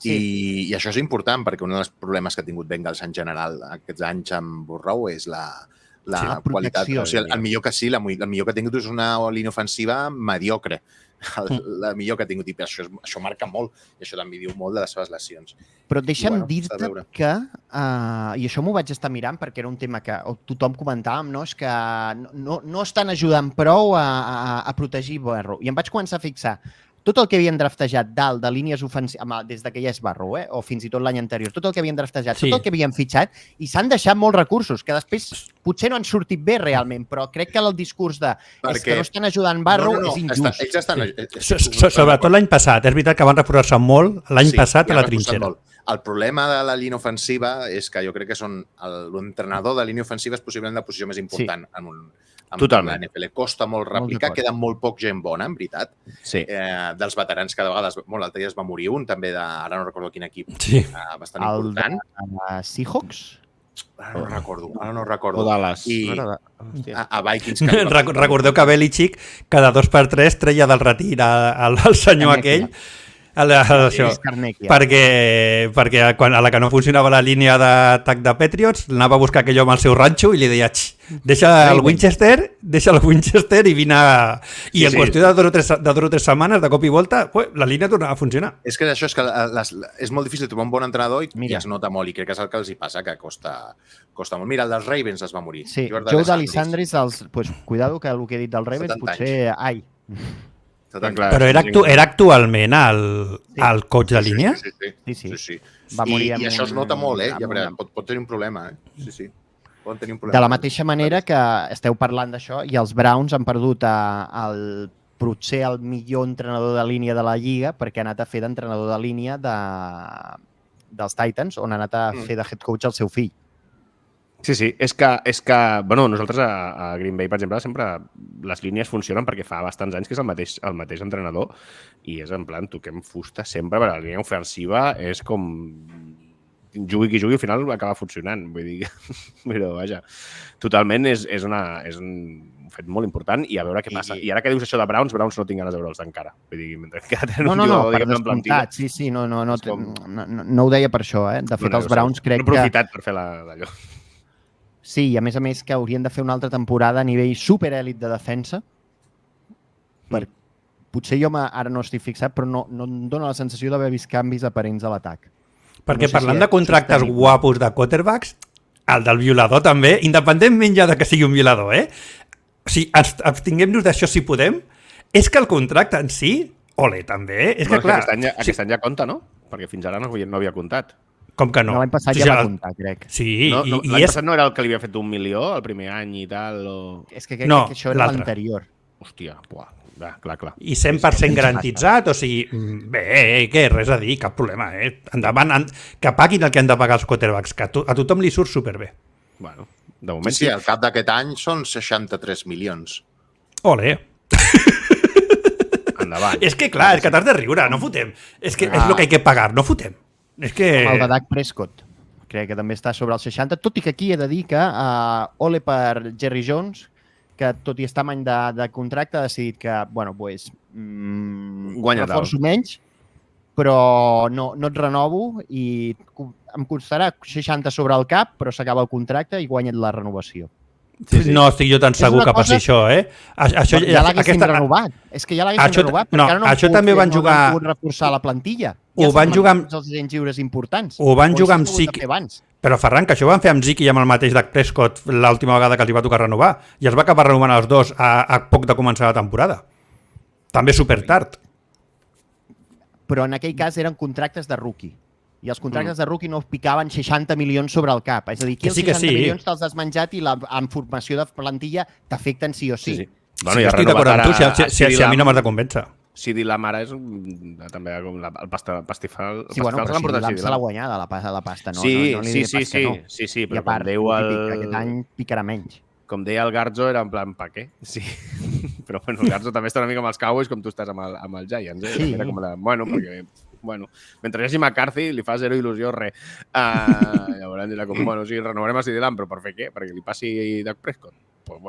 I això és important perquè un dels problemes que ha tingut Bengals en general aquests anys amb Burrow és la qualitat. O sigui, el millor que el millor que ha tingut és una línia ofensiva mediocre. La millor que ha tingut, i això marca molt, i això també diu molt de les seves lesions. Però deixa'm dir-te que, i això m'ho vaig estar mirant perquè era un tema que tothom comentàvem, no? És que no estan ajudant prou a protegir Burrow. I em vaig començar a fixar tot el que havien draftejat dalt de línies ofensives, des que ja és Burrow, o fins i tot l'any anterior, tot el que havien draftejat, tot el que havien fitxat, i s'han deixat molts recursos, que després potser no han sortit bé realment, però crec que el discurs és que no estan ajudant Burrow és injust. Ells estan... Sobretot l'any passat. És veritat que van reforçar-se molt l'any passat a la trinxera. El problema de la línia ofensiva és que jo crec que l'entrenador de línia ofensiva és possiblement la posició més important en la NFL. Costa molt replicar, queda molt poc gent bona, en veritat. Sí. Dels veterans cada vegada, l'altre dia es va morir un, també ara no recordo quin equip, bastant important. El Seahawks? Ara no recordo. O Dallas. I a Vikings. Recordeu que Belichick cada 2x3 treia del retir al senyor aquell. Perquè quan a la que no funcionava la línia d'atac de Patriots anava a buscar aquell home al seu ranxo i li deia deixa el Winchester i vine i en qüestió de 2 o 3 setmanes de cop i volta la línia tornava a funcionar. És que això és que és molt difícil trobar un bon entrenador i es nota molt i crec que és el que els hi passa, que costa molt. Mira, el dels Ravens es va morir. Sí, Joe D'Alessandris, cuidado que el que he dit dels Ravens potser... Però era actualment el coach de línia? Sí. I això es nota molt, pot tenir un problema. Sí. De la mateixa manera que esteu parlant d'això i els Browns han perdut potser el millor entrenador de línia de la Lliga perquè ha anat a fer d'entrenador de línia dels Titans, on ha anat a fer de head coach el seu fill. Sí, és que bueno, nosaltres a Green Bay, per exemple, sempre les línies funcionen perquè fa bastants anys que és el mateix entrenador i és en plan, toquem fusta sempre, perquè la línia ofensiva és com... Jugui qui jugui, al final acaba funcionant. Vull dir, però vaja, totalment és un fet molt important i a veure què passa. I ara que dius això de Browns no tinc ganes de veure'ls encara. Vull dir, mentre que tenen per descomptat, sí, no ho deia per això, De fet, els Browns crec que... No he aprofitat per fer d'allò. Sí, i a més que haurien de fer una altra temporada a nivell superèlit de defensa. Potser jo ara no estic fixat, però no em dóna la sensació d'haver vist canvis aparents a l'atac. Perquè parlant de contractes guapos de quarterbacks, el del violador també, independentment ja de que sigui un violador, O sigui, abstinguem-nos d'això si podem, és que el contracte en si, ole, també, és que clar... Aquest any ja compta, no? Perquè fins ara no havia comptat. Com que no? L'any passat ja va comptar, crec. Sí. L'any passat no era el que li havia fet $1 milió el primer any i tal? És que crec que això era l'anterior. Hòstia, clar. I 100% garantitzat, o sigui, bé, res a dir, cap problema, Endavant, que paguin el que han de pagar els quarterbacks, que a tothom li surt superbé. Bueno, de moment sí. Al cap d'aquest any són 63 milions. Ole! Endavant. És que clar, és que t'has de riure, no fotem. És que és el que hay que pagar, no fotem. És que... Com el de Dak Prescott, crec que també està sobre els 60, tot i que aquí he de dir que ole per Jerry Jones, que tot i estar amb any de contracte ha decidit que, bueno, pues, reforço menys, però no et renovo i em costarà 60 sobre el cap, però s'acaba el contracte i guanya't la renovació. Sí. No estic jo tan segur que passi això, Això, ja l'haguessin renovat. És que ja l'haguessin renovat, perquè ara no han pogut reforçar la plantilla. Ja s'han mantingut els agents lliures importants. Ho van jugar amb Zeke. Però, Ferran, que això ho van fer amb Zeke i amb el mateix Dak Prescott l'última vegada que els va tocar renovar. I els va acabar renovant els dos a poc de començar la temporada. També supertard. Però en aquell cas eren contractes de rookie. I els contractes de rookie no picaven 60 milions sobre el cap. És a dir, aquí els 60 milions te'ls has menjat i en formació de plantilla t'afecten sí o sí. Bueno, ja estic d'acord amb tu, si a mi no m'has de convèncer. CD Lamar és també el pastifal. Sí, bueno, però CD Lamar se l'ha guanyada, la pasta, no? Sí, però i a part, aquest any picarà menys. Com deia el Garzo, era en plan, pa què? Sí. Però bueno, Garzo també està una mica amb els Cowboys com tu estàs amb els Giants. Sí. Era com perquè, mentre hi hagi McCarthy li fa zero il·lusió res. Llavors era com, sí, renovarem a CD Lamb, però per fer què? Perquè li passi Dak Prescott? Pues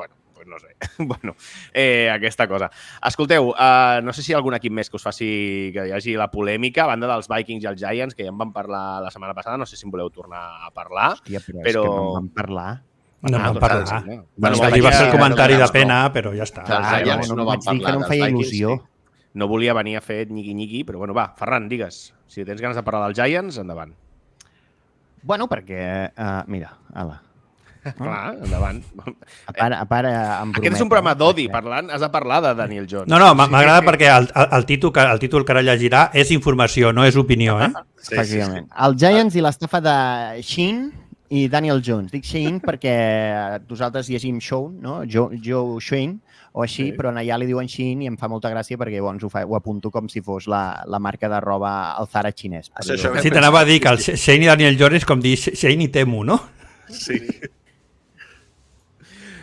no sé. Aquesta cosa. Escolteu, no sé si hi ha algun equip més que us faci que hi hagi la polèmica, a banda dels Vikings i els Giants, que ja en vam parlar la setmana passada, no sé si en voleu tornar a parlar. Hòstia, però és que no en vam parlar. No vam parlar. Bueno, va ser el comentari de pena, però ja està. Els Giants no van vaig dir que parlar no em dels feia Vikings, il·lusió. No volia venir a fer nyigui-nyigui, però bueno, va, Ferran, digues. Si tens ganes de parlar dels Giants, endavant. Bueno, perquè... mira, ala. Clar, endavant. A part, em Aquest és un programa d'odi, parlant. Has de parlar de Daniel Jones. No, m'agrada perquè el títol que ara llegirà és informació, no és opinió, eh? Sí. Efectivament. Els Giants i l'estafa de Sheen i Daniel Jones. Dic Sheen perquè nosaltres llegim Sean, no? Joe Shane, o així, però allà li diuen Shein i em fa molta gràcia perquè llavors ho apunto com si fos la marca de roba al Zara xinès. Sí, t'anava a dir que el Shane i Daniel Jones és com dir Shane i Temu, no? Sí.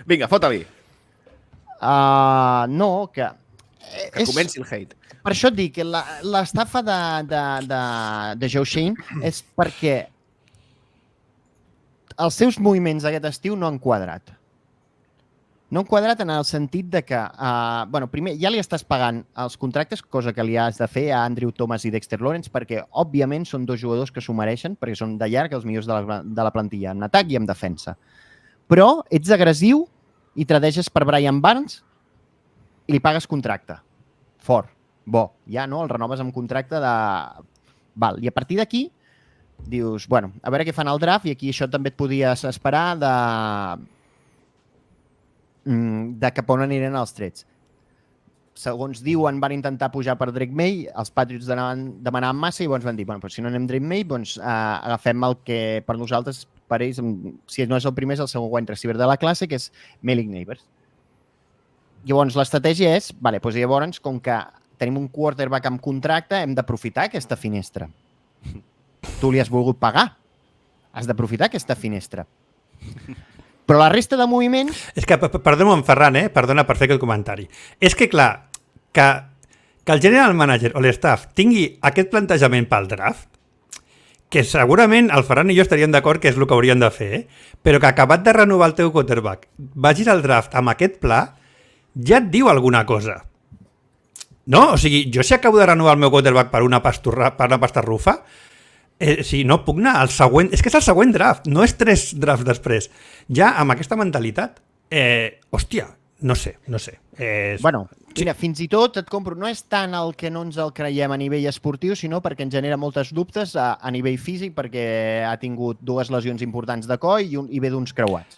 Vinga, fota-li. No, que... Que comenci el hate. Per això et dic que l'estafa de Joe Shane és perquè els seus moviments aquest estiu no han quadrat. No han quadrat en el sentit de que, primer, ja li estàs pagant els contractes, cosa que li has de fer a Andrew Thomas i Dexter Lawrence, perquè, òbviament, són dos jugadors que s'ho mereixen, perquè són de llarg els millors de la plantilla, en atac i en defensa. Però ets agressiu i tradeges per Brian Barnes i li pagues contracte. Fort, bo. Ja, no? El renoves amb contracte de... Val. I a partir d'aquí dius, a veure què fan al draft, i aquí això també et podies esperar de cap on aniran els trets. Segons diuen, van intentar pujar per Drake May, els Patriots demanaven massa i llavors van dir, si no anem Drake May, agafem el que per nosaltres, per ells, si no és el primer, és el segon wide receiver de la classe, que és Malik Neighbors. Llavors, l'estratègia és, llavors, com que tenim un quarterback amb contracte, hem d'aprofitar aquesta finestra. Tu li has volgut pagar. Has d'aprofitar aquesta finestra. Però la resta de moviments... És que, perdona, Ferran, perdona per fer aquest comentari. És que, clar, que el general manager o l'staff tingui aquest plantejament pel draft, que segurament el Ferran i jo estaríem d'acord que és el que haurien de fer, però que acabat de renovar el teu quarterback vagis al draft amb aquest pla, ja et diu alguna cosa. No? O sigui, jo si acabo de renovar el meu quarterback per una pastarrufa, si no puc anar al següent... És que és el següent draft, no és 3 drafts després. Ja amb aquesta mentalitat, hòstia, no sé. Mira, fins i tot et compro, no és tant el que no ens el creiem a nivell esportiu, sinó perquè ens genera moltes dubtes a nivell físic, perquè ha tingut 2 lesions importants de coll i ve d'uns creuats.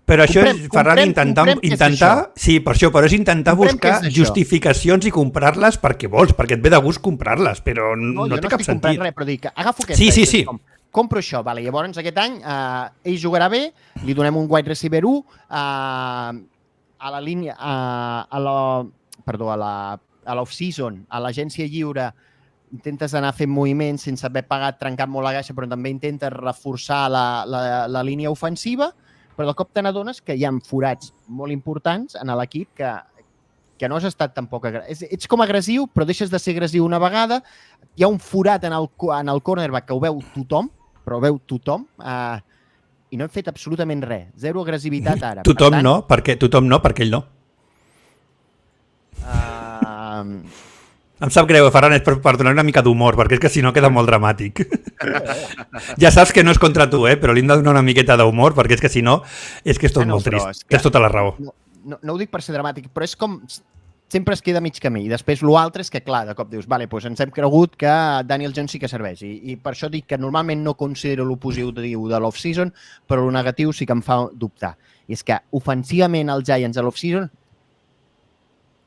Però això és, Ferran, intentar... Sí, per això, però és intentar buscar justificacions i comprar-les perquè vols, perquè et ve de gust comprar-les, però no té cap sentit. No estic comprant res, però dic, agafo aquesta. Sí. Compro això, llavors aquest any ell jugarà bé, li donem un wide receiver 1 a la línia, a l'off-season, a l'agència lliure, intentes anar fent moviments sense haver pagat, trencat molt la caixa, però també intentes reforçar la línia ofensiva, però de cop te n'adones que hi ha forats molt importants en l'equip que no has estat tampoc... Ets com agressiu, però deixes de ser agressiu una vegada. Hi ha un forat en el cornerback que ho veu tothom, i no hem fet absolutament res. Zero agressivitat ara. Tothom no, perquè ell no. Em sap greu, Ferran, és per donar una mica d'humor, perquè és que si no queda molt dramàtic. Ja saps que no és contra tu, però li hem de donar una miqueta d'humor, perquè és que si no, és que és tot molt trist. Tens tota la raó. No ho dic per ser dramàtic, però és com... Sempre es queda mig camí. I després l'altre és que, clar, de cop dius, ens hem cregut que Daniel Jones sí que serveix. I per això dic que normalment no considero l'opositiu de l'off-season, però el negatiu sí que em fa dubtar. I és que ofensivament els Giants a l'off-season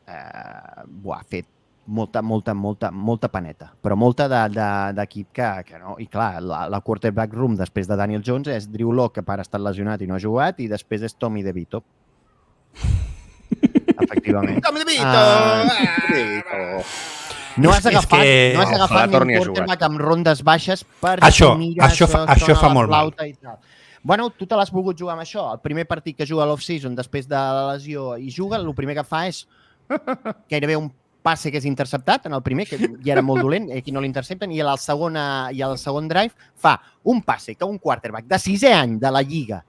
ha fet molta paneta, però molta d'equip que no. I clar, la quarterback room després de Daniel Jones és Drew Lock, que ha estat lesionat i no ha jugat, i després és Tommy DeVito. Efectivament. Tommy DeVito! No has agafat ni un quarterback amb rondes baixes per això fa molt mal. Bueno, tu te l'has volgut jugar amb això. El primer partit que juga a l'off-season després de la lesió i juga, el primer que fa és gairebé un passe que és interceptat en el primer, que ja era molt dolent, aquí no l'intercepten, i al segon drive fa un passe que un quarterback de 6è any de la Lliga,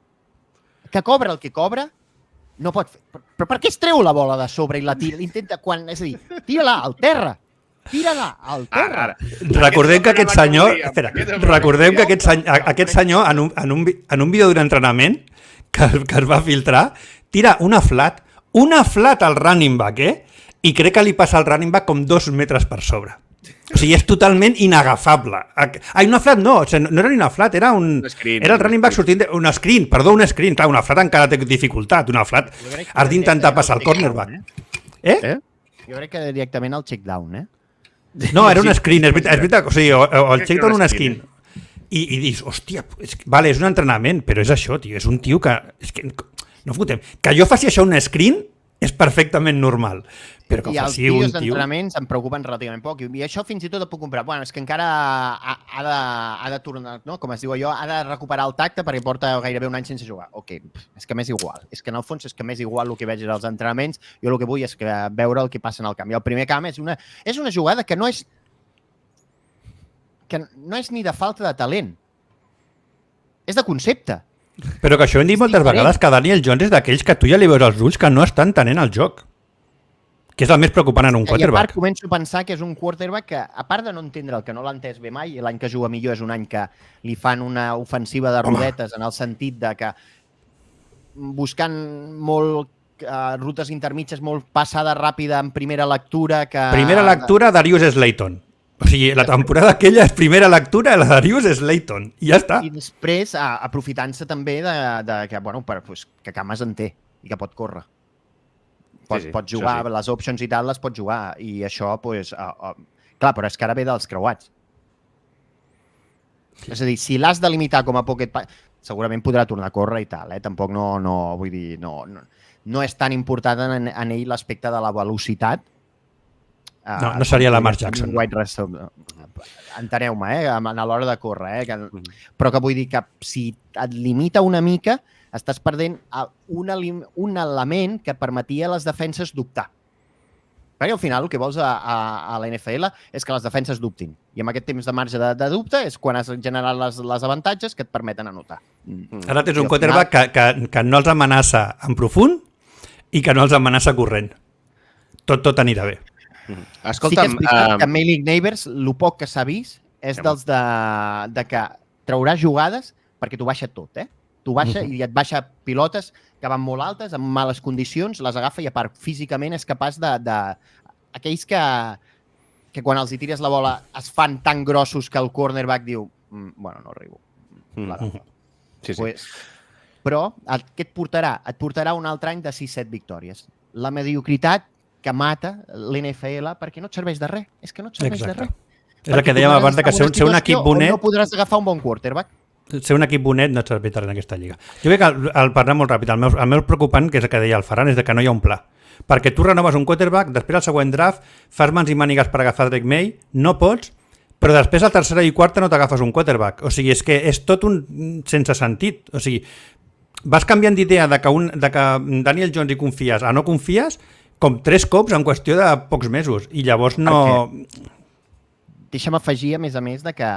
que cobra el que cobra, no pot fer. Però per què es treu la bola de sobre i la tira? Intenta quan... És a dir, tira-la al terra. Tira-la al terra. Recordem que aquest senyor... Espera, recordem que aquest senyor en un vídeo d'un entrenament que es va filtrar, tira una flat al running back, i crec que li passa al running back com 2 metres per sobre. O sigui, és totalment inagafable. Una flat no, o sigui, no era ni una flat, era era el running back sortint un screen. Clar, una flat encara té dificultat. Una flat has d'intentar passar el cornerback. Jo crec que directament el check down, No, era un screen, és veritat. O sigui, o el check down un screen. I dius, hòstia, vale, és un entrenament, però és això, tio, és un tio que... És que no fotem. Que jo faci això un screen és perfectament normal, però que faci un tio... I els d'entrenaments em preocupen relativament poc, i això fins i tot et puc comprar. Bueno, és que encara ha de tornar, no? Com es diu allò, ha de recuperar el tacte perquè porta gairebé un any sense jugar. Ok, és que m'és igual. És que en el fons és que m'és igual el que veig als entrenaments. Jo el que vull és veure el que passa en el camp. I el primer camp és una jugada que no és ni de falta de talent. És de concepte. Però que això hem dit moltes vegades, que Daniel Jones és d'aquells que tu ja li veus als ulls que no estan tenint el joc. Que és el més preocupant en un quarterback. I a part començo a pensar que és un quarterback que, a part de no entendre el que no l'ha entès bé mai, l'any que juga millor és un any que li fan una ofensiva de rodetes en el sentit de que buscant molt rutes intermitges, molt passada ràpida en primera lectura... Primera lectura, Darius Slayton. O sigui, la temporada aquella és primera lectura, la Darius Slayton, i ja està. I després, aprofitant-se també de que, bueno, que Camas en té i que pot córrer. Pot jugar, les options i tal les pot jugar, i això, clar, però és que ara ve dels creuats. És a dir, si l'has de limitar com a pocket pass, segurament podrà tornar a córrer i tal, tampoc vull dir, no és tan important en ell l'aspecte de la velocitat. No seria Lamar Jackson. Enteneu-me, a l'hora de córrer. Però que vull dir que si et limita una mica, estàs perdent un element que permetia a les defenses dubtar. Perquè al final el que vols a la NFL és que les defenses dubtin. I amb aquest temps de marge de dubte és quan has generat les avantatges que et permeten anotar. Ara tens un quarterback que no els amenaça en profund i que no els amenaça corrent. Tot anirà bé. Escolta'm, sí que és veritat que Malik Neighbors, el poc que s'ha vist, és dels de que traurà jugades perquè t'ho baixa tot, T'ho baixa i et baixa pilotes que van molt altes, amb males condicions, les agafa i a part físicament és capaç de... Aquells que quan els hi tires la bola es fan tan grossos que el cornerback diu bueno, no arribo. Sí. Però què et portarà? Et portarà un altre any de 6-7 victòries. La mediocritat que mata l'NFL perquè no et serveix de res. És que no et serveix de res. És el que dèiem abans, que ser un equip bonet... No podràs agafar un bon quarterback. Ser un equip bonet no et servirà en aquesta lliga. Jo crec que, al parlar molt ràpid, el meu preocupant, que és el que deia el Ferran, és que no hi ha un pla. Perquè tu renoves un quarterback, després al següent draft, fas mans i mànigues per agafar Drake May, no pots, però després a tercera i quarta no t'agafes un quarterback. O sigui, és que és tot un sense sentit. O sigui, vas canviant d'idea de que Daniel Jones hi confies a no confies com 3 cops en qüestió de pocs mesos. I llavors no... Deixa'm afegir, a més, de que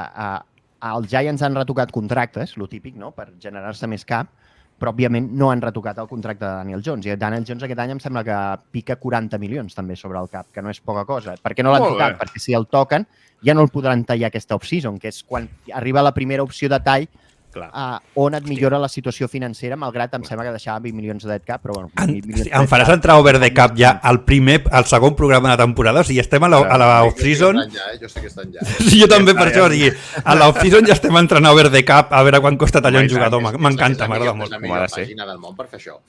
els Giants han retocat contractes, lo típic, no?, per generar-se més cap, però, òbviament, no han retocat el contracte de Daniel Jones. I Daniel Jones aquest any em sembla que pica 40 milions també sobre el cap, que no és poca cosa. Per què no l'han tocat? Perquè si el toquen ja no el podran tallar aquesta off-season, que és quan arriba la primera opció de tall on et millora la situació financera, malgrat em sembla que deixava 20 milions de dead cap, però bueno... Em faràs entrar over the cap ja al segon programa de temporada? O sigui, estem a la off-season... Jo sé que estan ja. Sí, jo també per això. O sigui, a la off-season ja estem entrant over the cap a veure quan costa tallar un jugador. M'encanta, m'agrada molt. És la millor pàgina del món per fer això.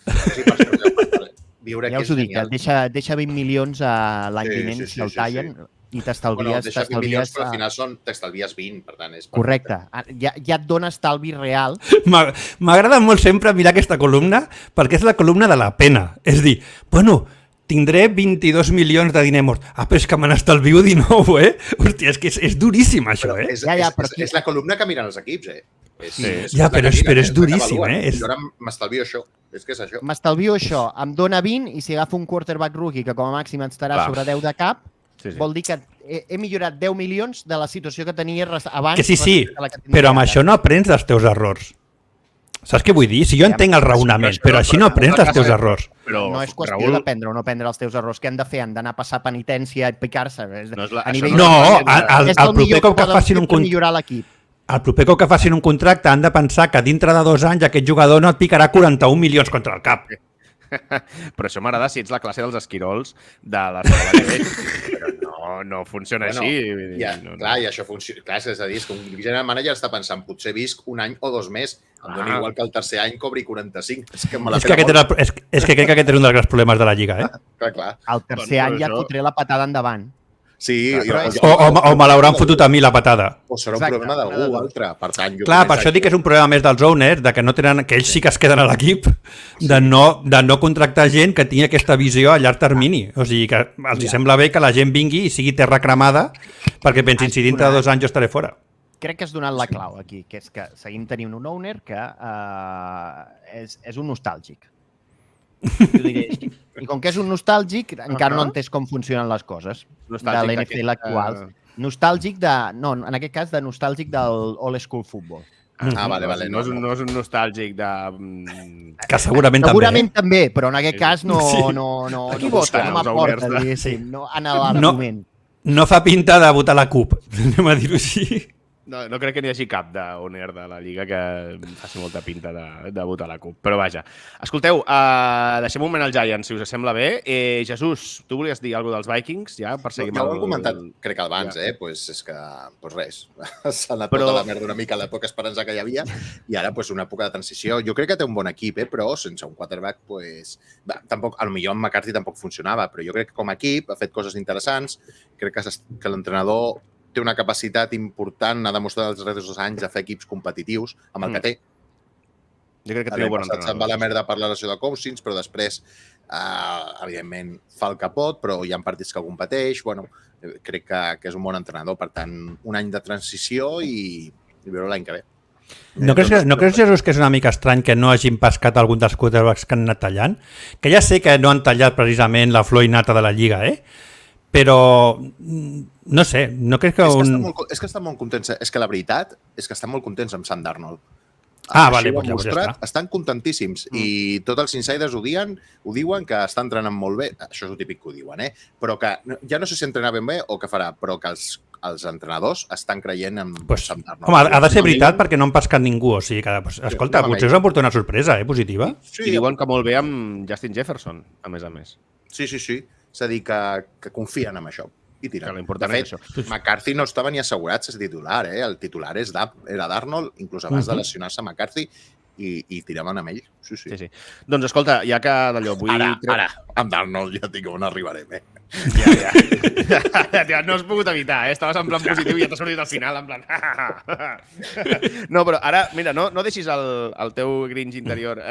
Ja us ho dic, deixa 20 milions l'any vinent si el tallen... i t'estalvies... Deixa 20 milions, però al final t'estalvies 20, per tant és... Correcte. Ja et dona estalvi real. M'agrada molt sempre mirar aquesta columna perquè és la columna de la pena. És dir, bueno, tindré 22 milions de diner mort. Però és que me n'estalvio 19, Hòstia, és que és duríssim, això, És la columna que miren els equips, però és duríssim, Jo ara m'estalvio això. És que és això. M'estalvio això, em dona 20 i si agafo un quarterback rookie que com a màxim estarà sobre 10 de cap, vol dir que he millorat 10 milions de la situació que tenia abans. Que sí, però amb això no aprens dels teus errors. Saps què vull dir? Si jo entenc el raonament, però així no aprens dels teus errors. No és qüestió d'aprendre o no aprendre els teus errors. Què han de fer? Han d'anar a passar penitència i picar-se? El proper cop que facin un millorar l'equip. El proper cop que facin un contracte han de pensar que dintre de 2 anys aquest jugador no et picarà 41 milions contra el cap. Però això m'agrada si ets la classe dels esquirols de la Però no funciona així. Clar, i això funciona. Clar, és a dir, és que un general manager està pensant potser visc un any o 2 més, em doni igual que el tercer any cobri 45. És que crec que aquest és un dels grans problemes de la Lliga, Clar. El tercer any ja fotré la patada endavant. Sí, o me l'hauran fotut a mi la patada. O serà un problema d'algú altre. Per tant, clar, per això dic que és un problema més dels owners, de que no tenen, que ells sí que es queden a l'equip, de no contractar gent que tingui aquesta visió a llarg termini. O sigui, que els sembla bé que la gent vingui i sigui terra cremada perquè pensin, si dintre de 2 anys jo estaré fora. Crec que has donat la clau aquí, que és que seguim tenint un owner que és un nostàlgic. I com que és un nostàlgic, encara no ha entès com funcionen les coses de l'NFL actual. Nostàlgic en aquest cas, de nostàlgic del old school football. Vale. No és un nostàlgic de... Que segurament també, però en aquest cas no m'aporta, diguéssim, en l'argument. No fa pinta de votar la CUP, anem a dir-ho així. No crec que n'hi hagi cap d'owner de la Lliga que faci molta pinta de votar la CUP, però vaja. Escolteu, deixem un moment al Giants, si us sembla bé. Jesús, tu volies dir alguna cosa dels Vikings, ja, per seguir amb el... Ja ho he comentat, crec que abans, és que, res, s'ha anat tota la merda una mica l'època esperança que hi havia i ara una època de transició. Jo crec que té un bon equip, però sense un quarterback, tampoc, potser amb McCarthy tampoc funcionava, però jo crec que com a equip ha fet coses interessants. Crec que l'entrenador té una capacitat important, ha demostrat els darrers 2 anys de fer equips competitius amb el que té. Jo crec que té un bon entrenador. Se'n va la merda per la lesió de Cousins, però després, evidentment, fa el que pot, però hi ha partits que competeix. Crec que és un bon entrenador. Per tant, un any de transició i veure l'any que ve. No creus, Jesús, que és una mica estrany que no hagin pescat algun dels quarterbacks que han anat tallant? Que ja sé que no han tallat precisament la flor innata de la Lliga, però no sé, no crec que És que estan molt contents. És que la veritat és que estan molt contents amb Sam Darnold. Vale, ja està. Estan contentíssims i tots els insiders ho diuen que està entrenant molt bé. Això és el típic que ho diuen, però que ja no sé si entrenar ben bé o què farà, però que els entrenadors estan creient en Sam Darnold. Home, ha de ser veritat perquè no han pescat ningú. O sigui que, escolta, potser us han portat una sorpresa, positiva. I diuen que molt bé amb Justin Jefferson, a més a més. Sí. És a dir, que confien en això i tiren. De fet, McCarthy no estava ni assegurat ser titular. El titular era Darnold, inclús abans de lesionar-se McCarthy, i tiraven amb ell. Sí. Doncs escolta, ja que d'allò vull... Ara, amb Darnold ja dic on arribarem, Ja no has pogut evitar, Estaves en plan positiu i ja t'ha sortit al final, en plan... No, però ara, mira, no deixis el teu grinch interior,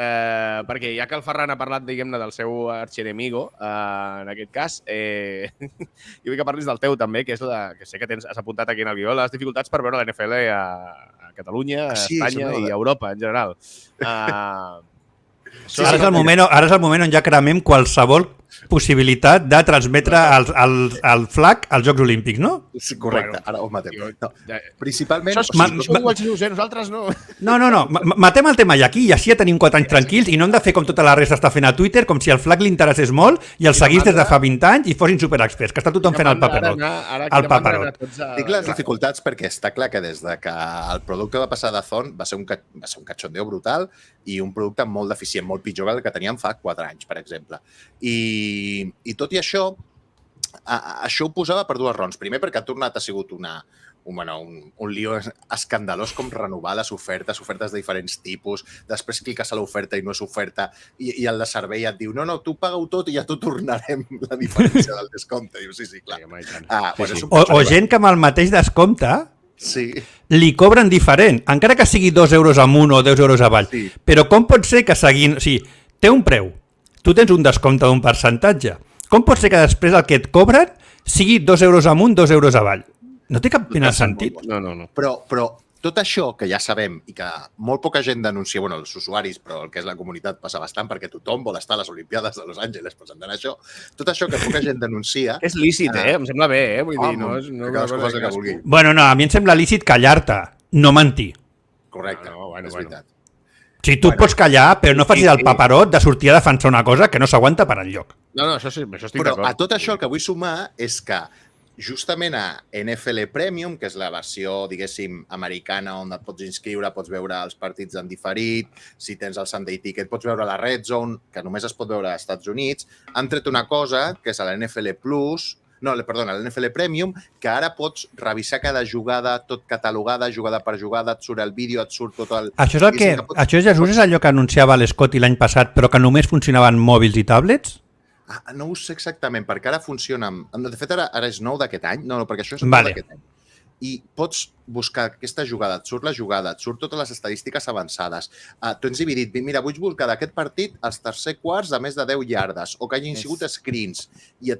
perquè ja que el Ferran ha parlat, diguem-ne, del seu archienemigo, en aquest cas, jo vull que parlis del teu també, que és que sé que has apuntat aquí en el guió, les dificultats per veure la NFL a Catalunya, a Espanya i a Europa, en general. Ara és el moment on ja cremem qualsevol possibilitat de transmetre el flag als Jocs Olímpics, no? Sí, correcte, ara ho matem. Principalment... Nosaltres no. No, matem el tema ja aquí i així ja tenim 4 anys tranquils i no hem de fer com tota la resta està fent a Twitter, com si el flag li interessés molt i el seguís des de fa 20 anys i fossin superexperts, que està tothom fent el paperot. El paperot. Dic les dificultats perquè està clar que des de que el producte va passar de Zone va ser un cachondeo brutal i un producte molt deficient, molt pitjor que el que teníem fa 4 anys, per exemple. I tot i això, això ho posava per 2 raons. Primer, perquè ha tornat, ha sigut un lío escandalós com renovar les ofertes de diferents tipus, després cliques a l'oferta i no és oferta, i el de servei et diu, no, tu paga-ho tot i ja t'ho tornarem la diferència del descompte. Diu, sí, clar. O gent que amb el mateix descompte li cobren diferent, encara que sigui 2 euros amunt o 2 euros avall. Però com pot ser que seguint... O sigui, té un preu, tu tens un descompte d'un percentatge Com pot ser que després el que et cobren sigui 2 euros amunt, 2 euros avall? No té cap mena de sentit. No. Però tot això que ja sabem i que molt poca gent denuncia, bueno, els usuaris, però el que és la comunitat passa bastant perquè tothom vol estar a les Olimpiades de Los Angeles presentant això, tot això que poca gent denuncia... És lícit, Em sembla bé, Vull dir, no és... Que cadascú faci el que vulgui. Bueno, no, a mi em sembla lícit callar-te, no mentir. Correcte, és veritat. Si tu pots callar, però no facis el paperot de sortir a defensar una cosa que no s'aguanta per enlloc. No, això sí, això estic Però d'acord. a tot això el que vull sumar és que justament a NFL Premium, que és la versió, diguéssim, americana, on et pots inscriure, pots veure els partits en diferit, si tens el Sunday Ticket, pots veure la Red Zone, que només es pot veure als Estats Units, han tret una cosa, que és a la NFL Plus, la NFL Premium, que ara pots revisar cada jugada, tot catalogada, jugada per jugada, et surt el vídeo, et surt tot el... Això és el que... Això, Jesús, és allò que anunciava l'Scotty l'any passat, però que només funcionaven mòbils i tablets? No ho sé exactament, perquè ara funciona... De fet, ara és nou d'aquest any. No, perquè això és nou d'aquest any. I pots buscar aquesta jugada, et surt la jugada, et surt totes les estadístiques avançades. Tu ens dividit, mira, vull buscar d'aquest partit els tercer quarts de més de 10 iardes, o que hagin sigut screens. I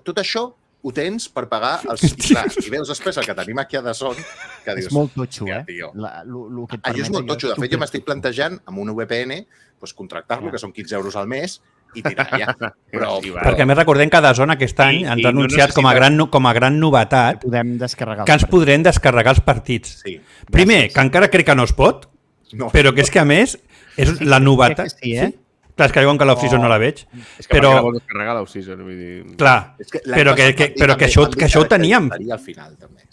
tot això ho tens per pagar els... I veus després el que tenim aquí a Dazón, que dius... És molt totxo, Tio. Allò és molt totxo. De fet, jo m'estic plantejant amb un VPN contractar-lo, que són 15 euros al mes, i tirar ja. Perquè a més recordem que Dazón aquest any ens ha anunciat com a gran novetat que ens podrem descarregar els partits. Primer, que encara crec que no es pot, però que és que a més és la novetat. Clar, és que jo com que l'off-season no la veig. És que perquè la vols descarregar l'off-season, vull dir... Clar, però que això ho teníem.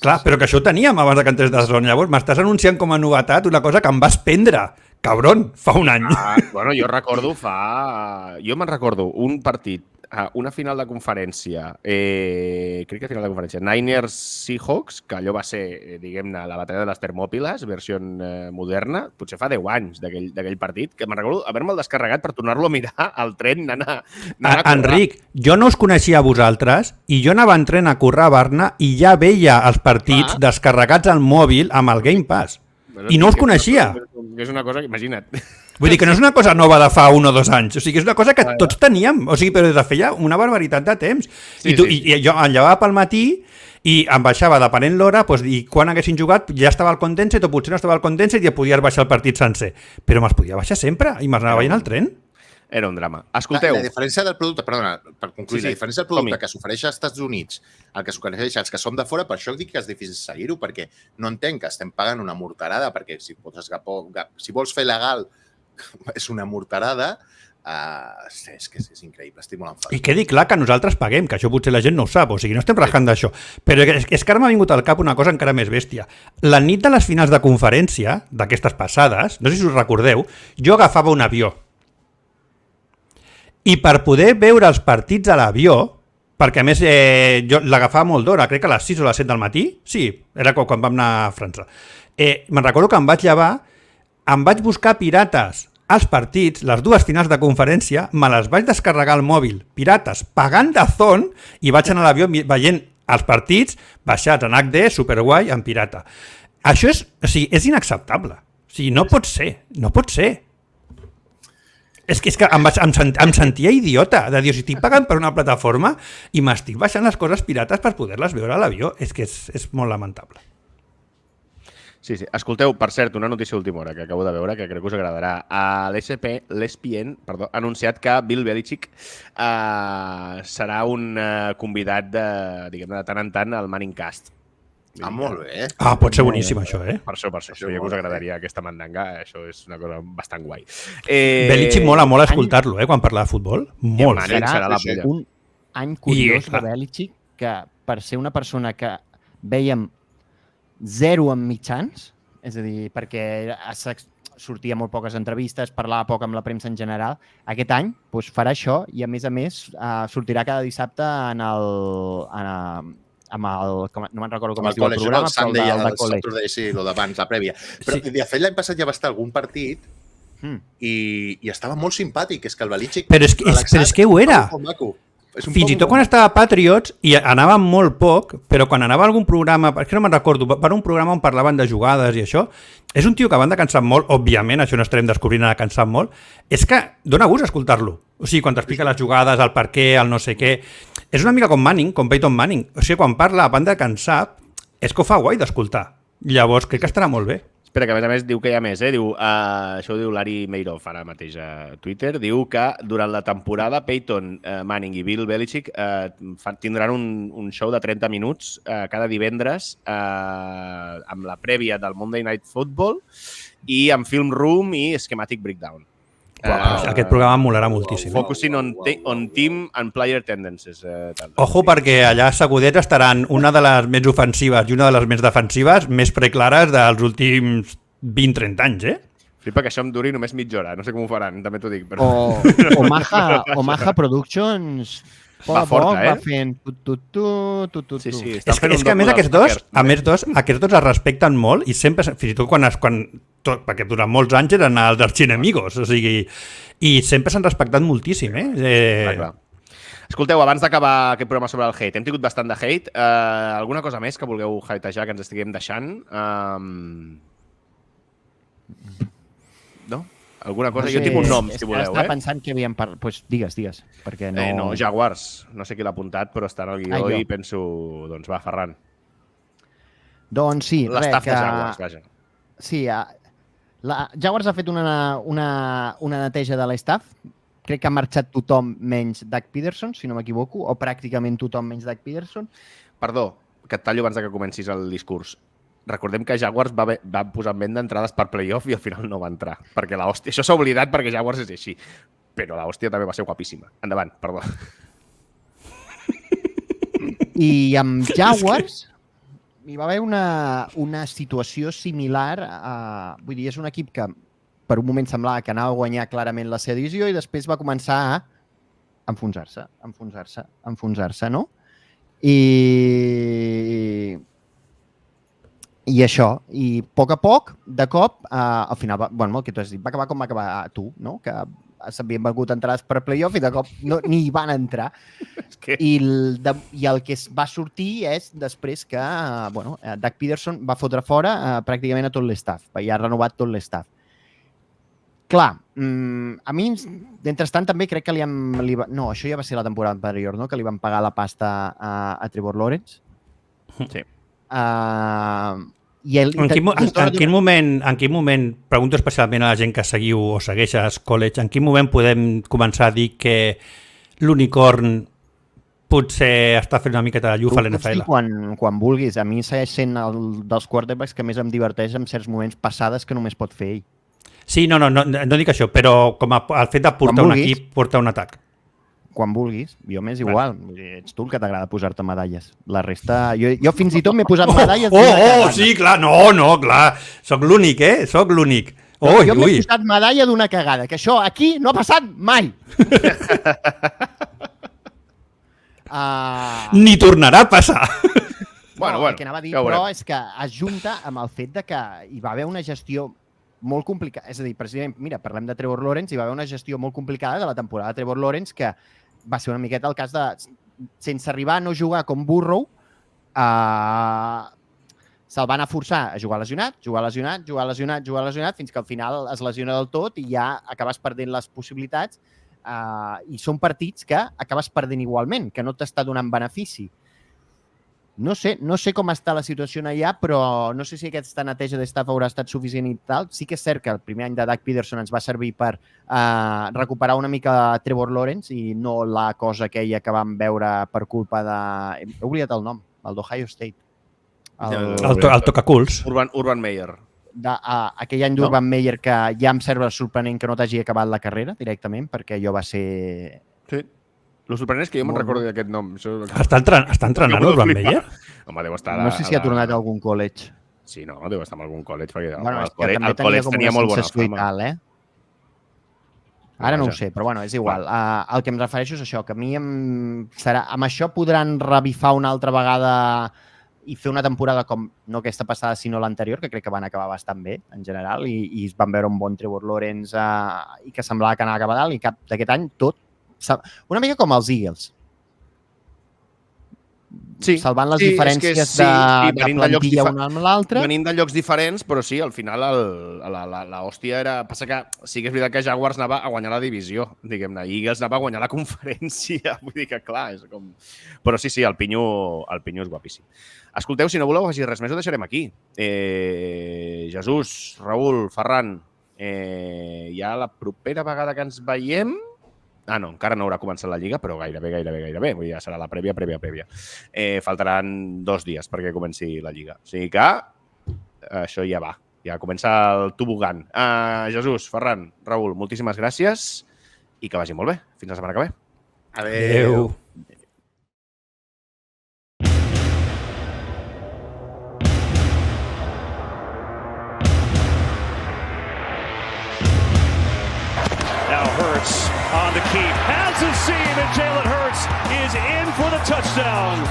Clar, però que això ho teníem abans que entrés Dazón. Llavors m'estàs anunciant com a novetat una cosa que em vas prendre, cabron, fa un any. Bueno, jo me'n recordo un partit, una final de conferència, crec que final de conferència, Niners Seahawks, que allò va ser, diguem-ne, la batalla de les Termòpiles, versió moderna, potser fa 10 anys d'aquell partit, que me'n recordo haver-me'l descarregat per tornar-lo a mirar al tren, anar a Enric, jo no us coneixia a vosaltres i jo anava en tren a currar a Barna i ja veia els partits descarregats al mòbil amb el Game Pass. I no us coneixia. És una cosa que, imagina't. Vull dir que no és una cosa nova de fa 1 o 2 anys, o sigui, és una cosa que tots teníem, o sigui, però des de feia una barbaritat de temps. I jo em llevava pel matí i em baixava, depenent l'hora, i quan haguessin jugat ja estava al Condensed o potser no estava al Condensed i ja podies baixar el partit sencer. Però me'ls podia baixar sempre i me'ls anava veient al tren. Era un drama. Escolteu... La diferència del producte, perdona, per concluir, la diferència del producte que s'ofereix als Estats Units, el que s'ofereix als que som de fora, per això dic que és difícil seguir-ho, perquè no entenc que estem pagant una morterada, perquè si vols fer legal és una morterada, és que és increïble, estic molt enfadat. I quedi clar que nosaltres paguem, que això potser la gent no ho sap, o sigui, no estem rajant d'això. Però és que ara m'ha vingut al cap una cosa encara més bèstia. La nit de les finals de conferència, d'aquestes passades, no sé si us recordeu, jo agafava un avió. I per poder veure els partits a l'avió, perquè a més jo l'agafava molt d'hora, crec que a les 6 o les 7 del matí, sí, era quan vam anar a França. Me'n recordo que em vaig llevar, em vaig buscar pirates als partits, les 2 finals de conferència, me les vaig descarregar al mòbil, pirates, pagant Dazón, i vaig anar a l'avió veient els partits baixats en HD, superguai, en pirata. Això és inacceptable. O sigui, no pot ser, no pot ser. És que em sentia idiota de dir, si estic pagant per una plataforma i m'estic baixant les coses pirates per poder-les veure a l'avió, és que és molt lamentable. Sí. Escolteu, per cert, una notícia d'última hora que acabo de veure, que crec que us agradarà. L'ESPN ha anunciat que Bill Belichick serà un convidat de tant en tant al Manning Cast. Molt bé. Pot ser boníssim, això, Per això, ja que us agradaria aquesta mandanga, això és una cosa bastant guai. Belichick mola molt escoltar-lo, quan parla de futbol. Molt. Serà la polla. Un any curiós de Belichick, que per ser una persona que vèiem zero en mitjans, és a dir, perquè sortia molt poques entrevistes, parlava poc amb la premsa en general, aquest any farà això i, a més, sortirà cada dissabte amb el, no me'n recordo com es diu el programa, però el de College. Sí, el d'abans, la prèvia. Però de fet l'any passat ja va estar algun partit i estava molt simpàtic, és que el Belichick... Però és que ho era. Fins i tot quan estava a Patriots, i anava molt poc, però quan anava a algun programa, és que no me'n recordo, per un programa on parlaven de jugades i això, és un tio que a banda cansat molt, òbviament, això no estarem descobrint ara cansat molt, és que dona gust escoltar-lo. O sigui, quan t'explica les jugades, el per què, el no sé què... És una mica com Manning, com Peyton Manning. O sigui, quan parla, a banda de cansat, és que ho fa guai d'escoltar. Llavors, crec que estarà molt bé. Espera, que a més diu que hi ha més, Diu, això ho diu Larry Madoff ara mateix a Twitter. Diu que durant la temporada Peyton Manning i Bill Belichick tindran un show de 30 minuts cada divendres amb la prèvia del Monday Night Football i amb Film Room i Schematic Breakdown. Aquest programa em molarà moltíssim. Focusing on team and player tendencies. Ojo, perquè allà segudets estaran una de les més ofensives i una de les més defensives més preclares dels últims 20-30 anys, Flipa que això em duri només mitja hora. No sé com ho faran, també t'ho dic. Però... Omaha Productions... Va forta, va fent Sí, és que a més aquests dos es respecten molt i sempre, fins i tot perquè durant molts anys eren els arxienemigos, o sigui, i sempre s'han respectat moltíssim, Clar. Escolteu, abans d'acabar aquest programa sobre el hate, hem tingut bastant de hate. Alguna cosa més que vulgueu hatejar, que ens estiguem deixant? No? Alguna cosa? Jo tinc un nom, si voleu. Estava pensant que havíem parlat... Doncs digues, perquè no... No, Jaguars. No sé qui l'ha apuntat, però està en el guió i penso... Doncs va, Ferran. Doncs sí, l'estaf de Jaguars, vaja. Sí, Jaguars ha fet una neteja de l'estaf. Crec que ha marxat tothom menys Doug Peterson, si no m'equivoco, o pràcticament tothom menys Doug Peterson. Perdó, que et tallo abans que comencis el discurs. Recordem que Jaguars va posar en venda entrades per playoff i al final no va entrar. Perquè l'hòstia... Això s'ha oblidat perquè Jaguars és així. Però l'hòstia també va ser guapíssima. Endavant, perdó. I amb Jaguars hi va haver una situació similar. Vull dir, és un equip que per un moment semblava que anava a guanyar clarament la seva divisió i després va començar a enfonsar-se, no? I això, i a poc, de cop, al final, el que tu has dit, va acabar com va acabar tu, no? Que s'havien valgut entrades per playoff i de cop ni hi van entrar. I el que es va sortir és després que Doug Peterson va fotre fora pràcticament a tot l'estaf, ja ha renovat tot l'estaf. Clar, a mi, d'entrestant, també crec que no, això ja va ser la temporada anterior, no? Que li van pagar la pasta a Trevor Lawrence. Sí. En quin moment, pregunto especialment a la gent que seguiu o segueixes college, en quin moment podem començar a dir que l'unicorn potser està fent una miqueta de llufa a l'NFL? Quan vulguis. A mi segueix sent dels quarterbacks que més em diverteix en certs moments passades que només pot fer ell. Sí, no dic això, però com el fet de portar un equip, portar un atac. Quan vulguis, jo m'és igual. Ets tu el que t'agrada posar-te medalles. La resta... Jo fins i tot m'he posat medalles... Sí, clar, clar. Soc l'únic, Soc l'únic. Jo m'he posat medalla d'una cagada, que això aquí no ha passat mai. Ni tornarà a passar. El que anava a dir, però, és que es junta amb el fet de que hi va haver una gestió molt complicada. És a dir, precisament, mira, parlem de Trevor Lawrence, hi va haver una gestió molt complicada de la temporada de Trevor Lawrence que va ser una miqueta el cas de, sense arribar a no jugar com Burrow, se'l van a forçar a jugar lesionat, fins que al final es lesiona del tot i ja acabes perdent les possibilitats i són partits que acabes perdent igualment, que no t'està donant benefici. No sé com està la situació allà, però no sé si aquesta neteja d'estaf haurà estat suficient i tal. Sí que és cert que el primer any de Doug Peterson ens va servir per recuperar una mica Trevor Lawrence i no la cosa aquella que vam veure per culpa de... He oblidat el nom, el d'Ohio State. El tocaculs. Urban Meyer. Aquell any d'Urban Meyer que ja em sembla sorprenent que no t'hagi acabat la carrera directament, perquè allò va ser... Sí. Lo sorprenent és que jo me'n recordo d'aquest nom. Està entrenant Urban Meyer? Home, deu estar... No sé si ha tornat a algun college. Sí, no, deu estar en algun college, perquè el college tenia molt bona fama. Ara no ho sé, però bueno, és igual. El que em refereixo és això, que a mi amb això podran revifar una altra vegada i fer una temporada com, no aquesta passada, sinó l'anterior, que crec que van acabar bastant bé, en general, i es van veure un bon Trevor Lawrence i que semblava que anava a acabar dalt, i cap d'aquest any tot una mica com els Eagles. salvant les diferències de plantilla una amb l'altra. Venim de llocs diferents, però sí, al final l'hòstia era... Passa que sí que és veritat que Jaguars anava a guanyar la divisió, diguem-ne, i Eagles anava a guanyar la conferència. Vull dir que, clar, és com... Però sí, el Pinyo és guapíssim. Escolteu, si no voleu afegir res més, ho deixarem aquí. Jesús, Raül, Ferran, ja la propera vegada que ens veiem... Ah, no, encara no haurà començat la Lliga, però gairebé. Vull dir, ja serà la prèvia. Faltaran 2 dies perquè comenci la Lliga. O sigui que això ja va. Ja comença el tobogan. Jesús, Ferran, Raül, moltíssimes gràcies i que vagi molt bé. Fins la setmana que ve. Adéu. Now Hurts on the keep. Has a seam, and Jalen Hurts is in for the touchdown.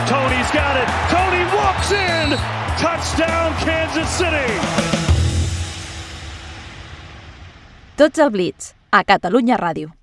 Tony's got it. Tony walks in. Touchdown, Kansas City. Tots al Blitz, a Catalunya Ràdio.